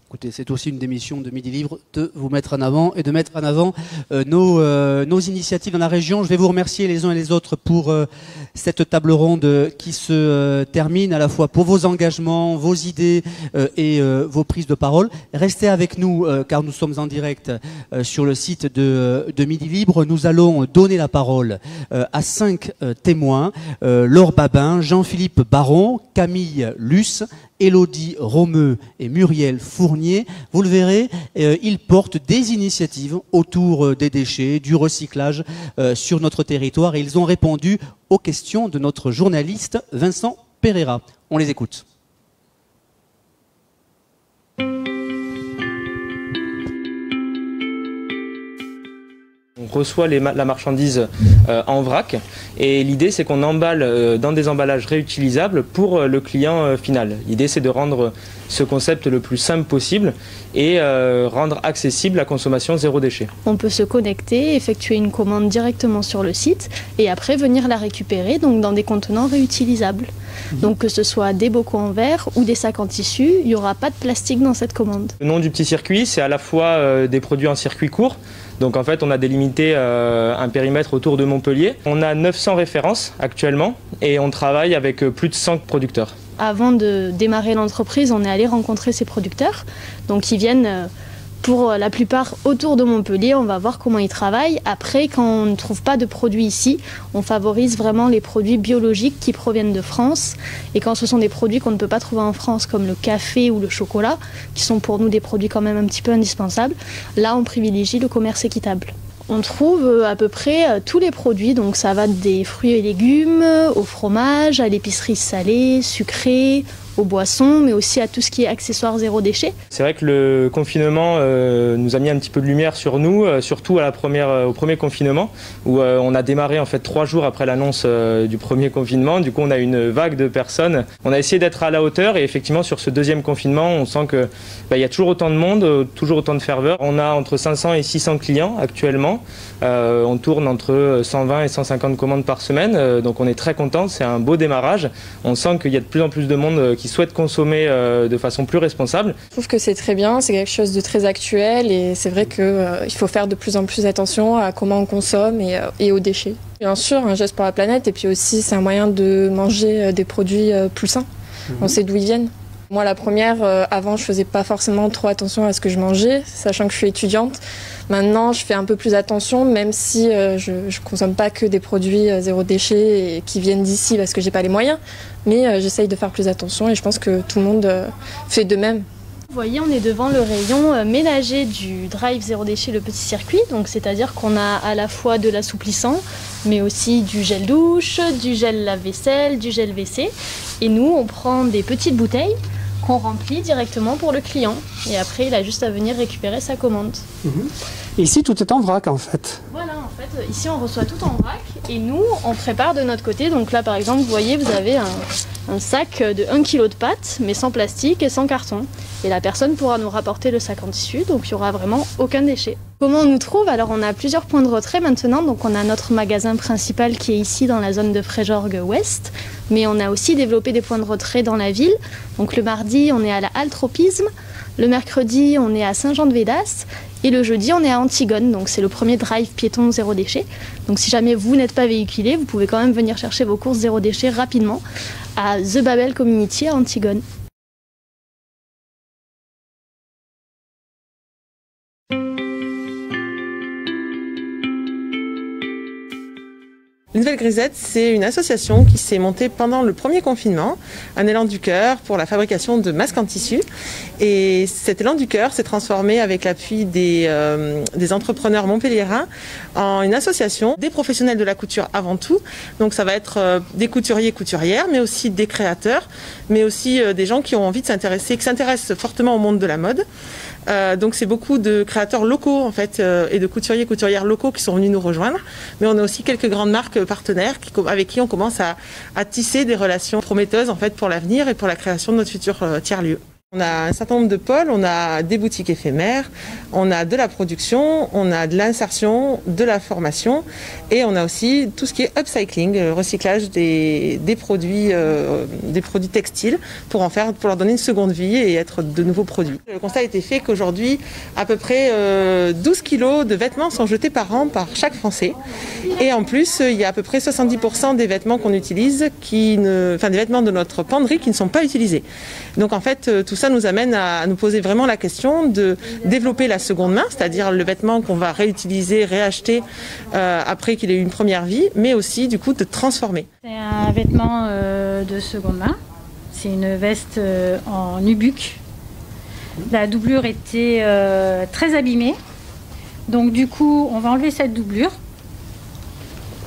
Écoutez, c'est aussi une des missions de Midi Libre de vous mettre en avant et de mettre en avant nos initiatives dans la région. Je vais vous remercier les uns et les autres pour cette table ronde qui se termine, à la fois pour vos engagements, vos idées et vos prises de parole. Restez avec nous car nous sommes en direct sur le site de Midi Libre. Nous allons donner la parole à 5 témoins. Laure Babin, Jean-Philippe Baron, Camille Luce, Élodie Romeu et Muriel Fournier. Vous le verrez, ils portent des initiatives autour des déchets, du recyclage sur notre territoire et ils ont répondu aux questions de notre journaliste Vincent Pereira. On les écoute. On reçoit la marchandise en vrac et l'idée c'est qu'on emballe dans des emballages réutilisables pour le client final. L'idée c'est de rendre ce concept le plus simple possible et rendre accessible la consommation zéro déchet. On peut se connecter, effectuer une commande directement sur le site et après venir la récupérer donc dans des contenants réutilisables. Donc que ce soit des bocaux en verre ou des sacs en tissu, il n'y aura pas de plastique dans cette commande. Le nom du petit circuit, c'est à la fois des produits en circuit court. Donc en fait, on a délimité un périmètre autour de Montpellier. On a 900 références actuellement et on travaille avec plus de 100 producteurs. Avant de démarrer l'entreprise, on est allé rencontrer ces producteurs. Donc ils viennent pour la plupart autour de Montpellier, on va voir comment ils travaillent. Après, quand on ne trouve pas de produits ici, on favorise vraiment les produits biologiques qui proviennent de France. Et quand ce sont des produits qu'on ne peut pas trouver en France, comme le café ou le chocolat, qui sont pour nous des produits quand même un petit peu indispensables, là on privilégie le commerce équitable. On trouve à peu près tous les produits, donc ça va des fruits et légumes, au fromage, à l'épicerie salée, sucrée, aux boissons, mais aussi à tout ce qui est accessoires zéro déchet. C'est vrai que le confinement nous a mis un petit peu de lumière sur nous, surtout au premier confinement, où on a démarré en fait 3 jours après l'annonce du premier confinement. Du coup, on a une vague de personnes. On a essayé d'être à la hauteur et effectivement, sur ce deuxième confinement, on sent que il y a toujours autant de monde, toujours autant de ferveur. On a entre 500 et 600 clients actuellement. On tourne entre 120 et 150 commandes par semaine, donc on est très content. C'est un beau démarrage. On sent qu'il y a de plus en plus de monde qui souhaite consommer de façon plus responsable. Je trouve que c'est très bien, c'est quelque chose de très actuel et c'est vrai qu'il faut faire de plus en plus attention à comment on consomme et aux déchets. Bien sûr, un geste pour la planète et puis aussi c'est un moyen de manger des produits plus sains. On sait d'où ils viennent. Moi, la première, avant, je faisais pas forcément trop attention à ce que je mangeais, sachant que je suis étudiante. Maintenant, je fais un peu plus attention, même si je consomme pas que des produits zéro déchet et qui viennent d'ici parce que j'ai pas les moyens. Mais j'essaye de faire plus attention et je pense que tout le monde fait de même. Vous voyez, on est devant le rayon ménager du Drive Zéro Déchet, le petit circuit. Donc, c'est-à-dire qu'on a à la fois de l'assouplissant, mais aussi du gel douche, du gel lave-vaisselle, du gel WC. Et nous, on prend des petites bouteilles qu'on remplit directement pour le client. Et après, il a juste à venir récupérer sa commande. Et ici, tout est en vrac, en fait. Voilà, en fait, ici, on reçoit tout en vrac. Et nous, on prépare de notre côté. Donc là, par exemple, vous voyez, vous avez un sac de 1 kg de pâtes, mais sans plastique et sans carton. Et la personne pourra nous rapporter le sac en tissu, donc il n'y aura vraiment aucun déchet. Comment on nous trouve? Alors, on a plusieurs points de retrait maintenant. Donc, on a notre magasin principal qui est ici dans la zone de Fréjorgues Ouest. Mais on a aussi développé des points de retrait dans la ville. Donc, le mardi, on est à la Halle Tropisme. Le mercredi, on est à Saint-Jean-de-Védas. Et le jeudi, on est à Antigone. Donc, c'est le premier drive piéton zéro déchet. Donc, si jamais vous n'êtes pas véhiculé, vous pouvez quand même venir chercher vos courses zéro déchet rapidement à The Babel Community à Antigone. Les Nouvelles Grisettes, c'est une association qui s'est montée pendant le premier confinement, un élan du cœur pour la fabrication de masques en tissu. Et cet élan du cœur s'est transformé avec l'appui des entrepreneurs montpelliérains en une association des professionnels de la couture avant tout. Donc ça va être des couturiers et couturières, mais aussi des créateurs, mais aussi des gens qui ont envie de s'intéresser, qui s'intéressent fortement au monde de la mode. Donc c'est beaucoup de créateurs locaux en fait et de couturiers et couturières locaux qui sont venus nous rejoindre. Mais on a aussi quelques grandes marques partenaires avec qui on commence à tisser des relations prometteuses en fait pour l'avenir et pour la création de notre futur tiers-lieu. On a un certain nombre de pôles, on a des boutiques éphémères, on a de la production, on a de l'insertion, de la formation et on a aussi tout ce qui est upcycling, recyclage des produits textiles pour leur donner une seconde vie et être de nouveaux produits. Le constat a été fait qu'aujourd'hui, à peu près 12 kilos de vêtements sont jetés par an par chaque Français. Et en plus, il y a à peu près 70% des vêtements qu'on utilise, des vêtements de notre penderie qui ne sont pas utilisés. Donc en fait, tout ça nous amène à nous poser vraiment la question de développer la seconde main, c'est-à-dire le vêtement qu'on va réutiliser, réacheter après qu'il ait eu une première vie, mais aussi du coup de transformer. C'est un vêtement de seconde main, c'est une veste en nubuck. La doublure était très abîmée, donc du coup on va enlever cette doublure.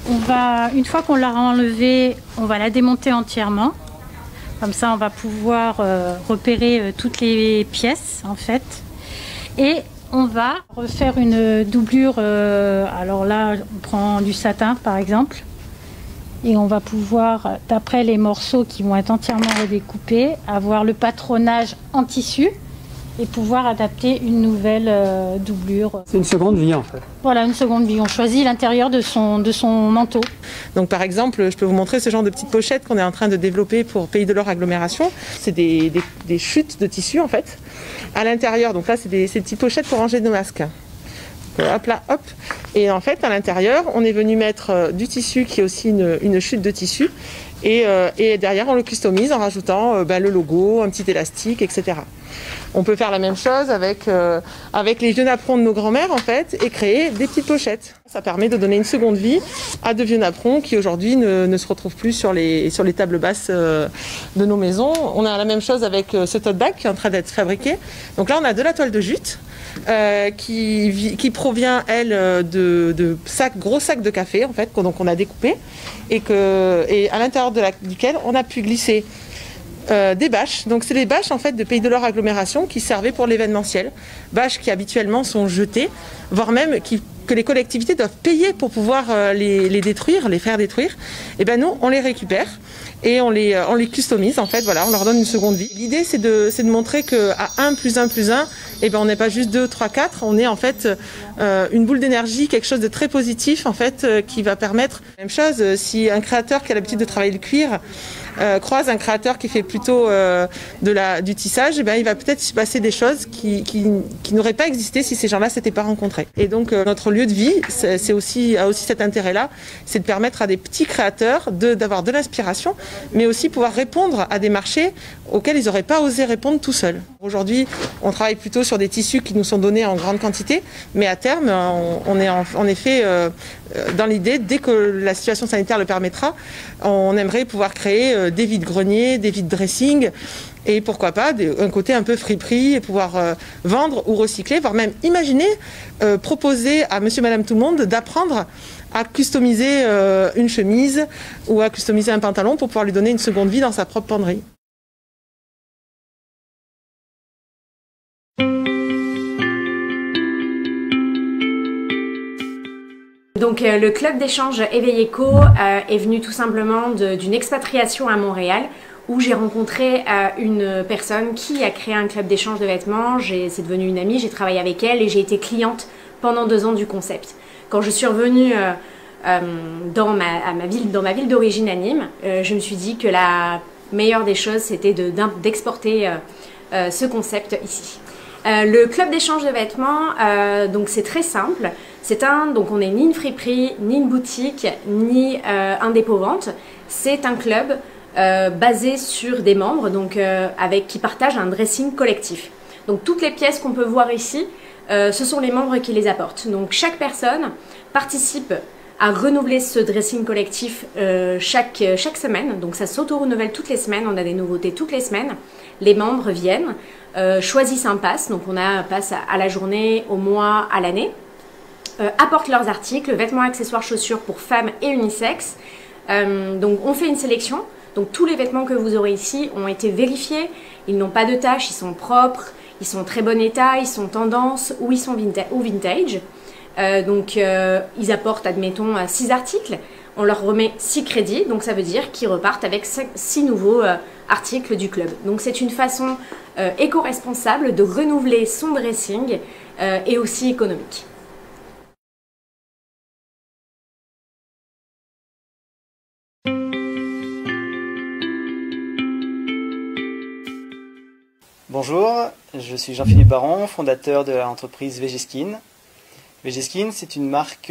Une fois qu'on l'a enlevée, on va la démonter entièrement. Comme ça, on va pouvoir repérer toutes les pièces, en fait. Et on va refaire une doublure. Alors là, on prend du satin, par exemple. Et on va pouvoir, d'après les morceaux qui vont être entièrement redécoupés, avoir le patronage en tissu et pouvoir adapter une nouvelle doublure. C'est une seconde vie, en fait. Voilà, une seconde vie. On choisit l'intérieur de son manteau. Donc par exemple, je peux vous montrer ce genre de petites pochettes qu'on est en train de développer pour Pays de l'Or Agglomération. C'est des chutes de tissu en fait. À l'intérieur, donc là c'est des petites pochettes pour ranger nos masques. Hop là, hop. Et en fait à l'intérieur, on est venu mettre du tissu qui est aussi une chute de tissu. Et derrière, on le customise en rajoutant le logo, un petit élastique, etc. On peut faire la même chose avec les vieux napperons de nos grands-mères en fait et créer des petites pochettes. Ça permet de donner une seconde vie à de vieux napperons qui aujourd'hui ne se retrouvent plus sur les tables basses de nos maisons. On a la même chose avec ce tote bag qui est en train d'être fabriqué. Donc là, on a de la toile de jute qui provient, elle, de gros sacs de café en fait, qu'on a découpé et à l'intérieur duquel on a pu glisser des bâches. Donc c'est les bâches en fait de Pays de l'Or Agglomération qui servaient pour l'événementiel. Bâches qui habituellement sont jetées, voire même que les collectivités doivent payer pour pouvoir les détruire, les faire détruire. Et ben nous, on les récupère et on les customise en fait, voilà, on leur donne une seconde vie. L'idée c'est de montrer qu'à 1 + 1 + 1, et ben on n'est pas juste 2, 3, 4, on est en fait une boule d'énergie, quelque chose de très positif en fait qui va permettre. Même chose, si un créateur qui a l'habitude de travailler le cuir croise un créateur qui fait plutôt du tissage, et ben il va peut-être se passer des choses qui n'auraient pas existé si ces gens-là s'étaient pas rencontrés. Et donc notre lieu de vie a aussi cet intérêt-là, c'est de permettre à des petits créateurs d'avoir de l'inspiration, mais aussi pouvoir répondre à des marchés auxquels ils n'auraient pas osé répondre tout seuls. Aujourd'hui, on travaille plutôt sur des tissus qui nous sont donnés en grande quantité, mais à terme, on est en effet dans l'idée, dès que la situation sanitaire le permettra, on aimerait pouvoir créer des vides-greniers, des vides-dressing, et pourquoi pas un côté un peu friperie, et pouvoir vendre ou recycler, voire même imaginer, proposer à monsieur, madame, tout le monde d'apprendre à customiser une chemise ou à customiser un pantalon pour pouvoir lui donner une seconde vie dans sa propre penderie. Donc le club d'échange Éveil Éco est venu tout simplement d'une expatriation à Montréal où j'ai rencontré une personne qui a créé un club d'échange de vêtements. C'est devenu une amie, j'ai travaillé avec elle et j'ai été cliente pendant 2 ans du concept. Quand je suis revenue dans ma ville d'origine à Nîmes, je me suis dit que la meilleure des choses c'était d'exporter ce concept ici. Le club d'échange de vêtements, donc c'est très simple. Donc on n'est ni une friperie, ni une boutique, ni un dépôt-vente. C'est un club basé sur des membres qui partagent un dressing collectif. Donc toutes les pièces qu'on peut voir ici, ce sont les membres qui les apportent. Donc chaque personne participe à renouveler ce dressing collectif chaque semaine. Donc ça s'auto-renouvelle toutes les semaines, on a des nouveautés toutes les semaines. Les membres viennent, choisissent un pass, donc on a un pass à la journée, au mois, à l'année. Apportent leurs articles, vêtements, accessoires, chaussures pour femmes et unisex. Donc on fait une sélection. Donc tous les vêtements que vous aurez ici ont été vérifiés. Ils n'ont pas de taches, ils sont propres, ils sont en très bon état, ils sont tendance ou ils sont vintage. Ils apportent, admettons, 6 articles. On leur remet 6 crédits, donc ça veut dire qu'ils repartent avec 6 nouveaux articles du club. Donc c'est une façon éco-responsable de renouveler son dressing et aussi économique. Bonjour, je suis Jean-Philippe Baron, fondateur de l'entreprise VGSkin. VGSkin, c'est une marque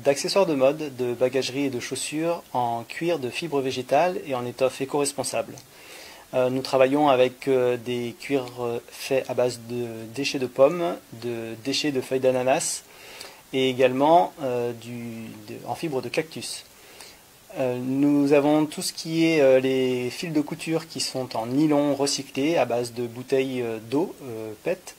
d'accessoires de mode, de bagagerie et de chaussures en cuir de fibre végétale et en étoffe éco-responsable. Nous travaillons avec des cuirs faits à base de déchets de pommes, de déchets de feuilles d'ananas et également en fibre de cactus. Nous avons tout ce qui est les fils de couture qui sont en nylon recyclé à base de bouteilles d'eau, PET,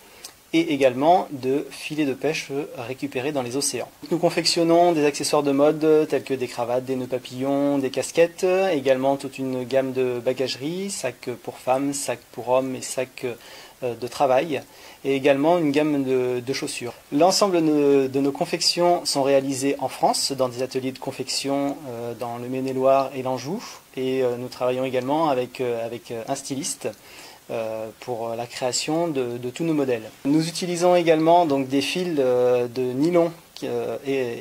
et également de filets de pêche récupérés dans les océans. Nous confectionnons des accessoires de mode tels que des cravates, des nœuds papillons, des casquettes, également toute une gamme de bagagerie, sacs pour femmes, sacs pour hommes et sacs de travail, et également une gamme de chaussures. L'ensemble de nos confections sont réalisées en France, dans des ateliers de confection dans le Maine-et-Loire et l'Anjou, et nous travaillons également avec un styliste pour la création de tous nos modèles. Nous utilisons également donc des fils de nylon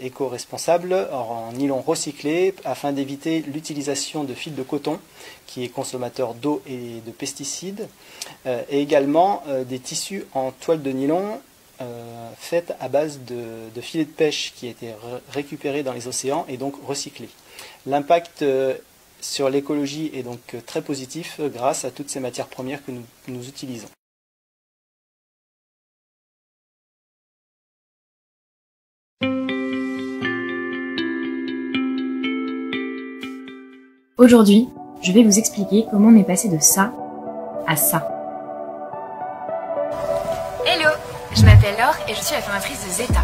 éco-responsables en nylon recyclé afin d'éviter l'utilisation de fils de coton qui est consommateur d'eau et de pesticides, et également des tissus en toile de nylon faite à base de filets de pêche qui étaient récupérés dans les océans et donc recyclés. L'impact sur l'écologie est donc très positif grâce à toutes ces matières premières que nous utilisons. Aujourd'hui, je vais vous expliquer comment on est passé de ça à ça. Hello, je m'appelle Laure et je suis la fondatrice de Zeta,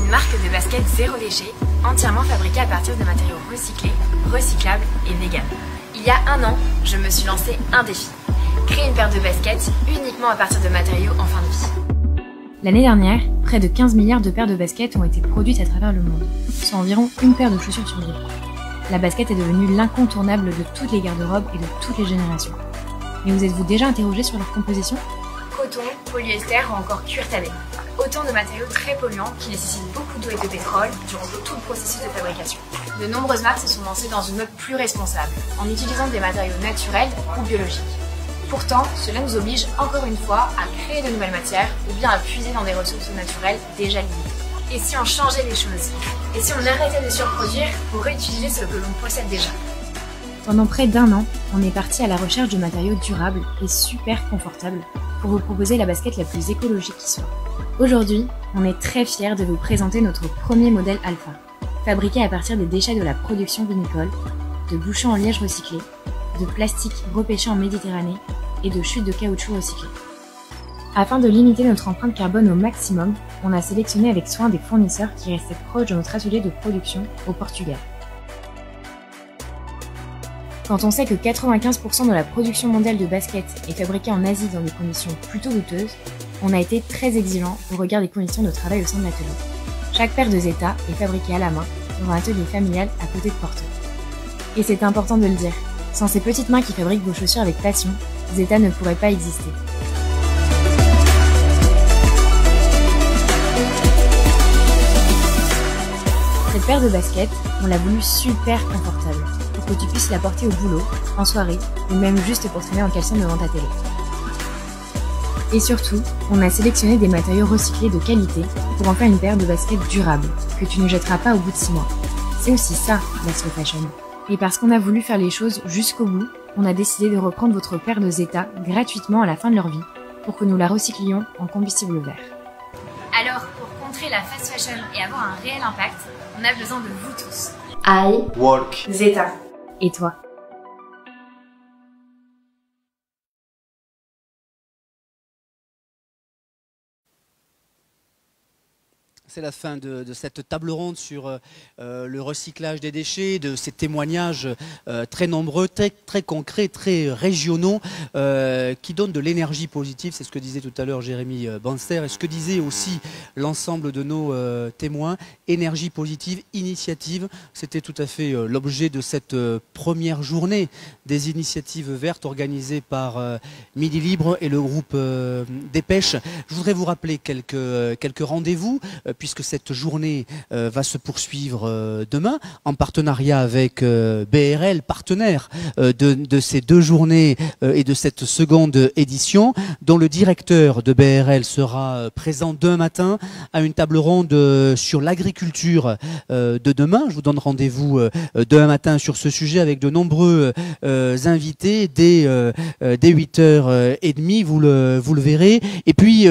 une marque de basket zéro déchet, entièrement fabriquée à partir de matériaux recyclés, recyclables et véganes. Il y a 1 an, je me suis lancé un défi, Créer une paire de baskets uniquement à partir de matériaux en fin de vie. L'année dernière, près de 15 milliards de paires de baskets ont été produites à travers le monde, soit environ une paire de chaussures sur 10. La basket est devenue l'incontournable de toutes les garde-robes et de toutes les générations. Mais vous êtes-vous déjà interrogé sur leur composition? Coton, polyester ou encore cuir tabé. Autant de matériaux très polluants qui nécessitent beaucoup d'eau et de pétrole durant tout le processus de fabrication. De nombreuses marques se sont lancées dans une mode plus responsable, en utilisant des matériaux naturels ou biologiques. Pourtant, cela nous oblige encore une fois à créer de nouvelles matières ou bien à puiser dans des ressources naturelles déjà limitées. Et si on changeait les choses? Et si on arrêtait de surproduire pour réutiliser ce que l'on possède déjà? Pendant près d'1 an, on est parti à la recherche de matériaux durables et super confortables pour vous proposer la basket la plus écologique qui soit. Aujourd'hui, on est très fiers de vous présenter notre premier modèle Alpha, fabriqué à partir des déchets de la production vinicole, de bouchons en liège recyclés, de plastique repêché en Méditerranée et de chutes de caoutchouc recyclées. Afin de limiter notre empreinte carbone au maximum, on a sélectionné avec soin des fournisseurs qui restaient proches de notre atelier de production au Portugal. Quand on sait que 95% de la production mondiale de baskets est fabriquée en Asie dans des conditions plutôt douteuses, on a été très exigeant au regard des conditions de travail au sein de l'atelier. Chaque paire de Zeta est fabriquée à la main dans un atelier familial à côté de Porto. Et c'est important de le dire, sans ces petites mains qui fabriquent vos chaussures avec passion, Zeta ne pourrait pas exister. Cette paire de baskets, on l'a voulu super confortable, pour que tu puisses la porter au boulot, en soirée, ou même juste pour traîner en caleçon devant ta télé. Et surtout, on a sélectionné des matériaux recyclés de qualité pour en faire une paire de baskets durable, que tu ne jetteras pas au bout de 6 mois. C'est aussi ça, la slow fashion. Et parce qu'on a voulu faire les choses jusqu'au bout, on a décidé de reprendre votre paire de Zeta gratuitement à la fin de leur vie, pour que nous la recyclions en combustible vert. Alors, pour contrer la fast fashion et avoir un réel impact, on a besoin de vous tous. I Walk Zeta. Et toi? C'est la fin de cette table ronde sur le recyclage des déchets, de ces témoignages très nombreux, très concrets, très régionaux, qui donnent de l'énergie positive. C'est ce que disait tout à l'heure Jérémy Banster et ce que disait aussi l'ensemble de nos témoins. Énergie positive, initiative, c'était tout à fait l'objet de cette première journée des initiatives vertes organisées par Midi Libre et le groupe Dépêche. Je voudrais vous rappeler quelques rendez-vous, puisque cette journée va se poursuivre demain en partenariat avec BRL, partenaire de ces 2 journées et de cette seconde édition, dont le directeur de BRL sera présent demain matin à une table ronde sur l'agriculture de demain. Je vous donne rendez-vous demain matin sur ce sujet avec de nombreux invités dès 8h30, vous le verrez. Et puis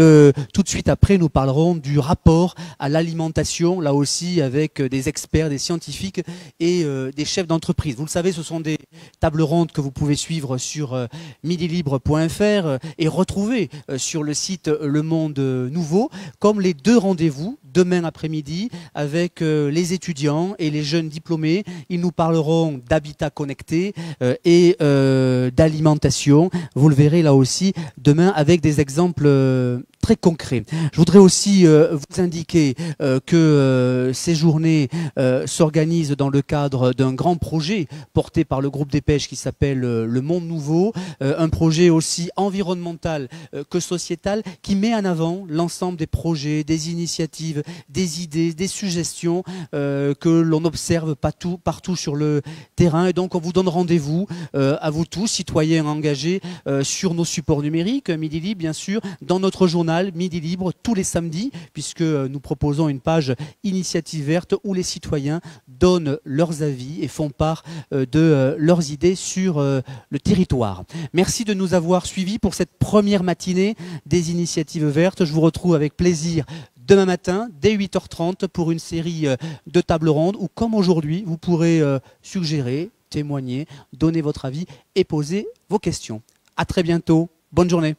tout de suite après, nous parlerons du rapport à l'alimentation, là aussi avec des experts, des scientifiques et des chefs d'entreprise. Vous le savez, ce sont des tables rondes que vous pouvez suivre sur midilibre.fr et retrouver sur le site Le Monde Nouveau, comme les 2 rendez-vous demain après-midi avec les étudiants et les jeunes diplômés. Ils nous parleront d'habitat connecté et d'alimentation. Vous le verrez là aussi demain avec des exemples très concret. Je voudrais aussi vous indiquer que ces journées s'organisent dans le cadre d'un grand projet porté par le groupe Dépêche qui s'appelle Le Monde Nouveau, un projet aussi environnemental que sociétal qui met en avant l'ensemble des projets, des initiatives, des idées, des suggestions que l'on observe partout sur le terrain. Et donc on vous donne rendez-vous à vous tous, citoyens engagés, sur nos supports numériques, Midi Libre bien sûr, dans notre journal Midi Libre tous les samedis, puisque nous proposons une page Initiative Verte où les citoyens donnent leurs avis et font part de leurs idées sur le territoire. Merci de nous avoir suivis pour cette première matinée des Initiatives Vertes. Je vous retrouve avec plaisir demain matin, dès 8h30, pour une série de tables rondes où, comme aujourd'hui, vous pourrez suggérer, témoigner, donner votre avis et poser vos questions. À très bientôt. Bonne journée.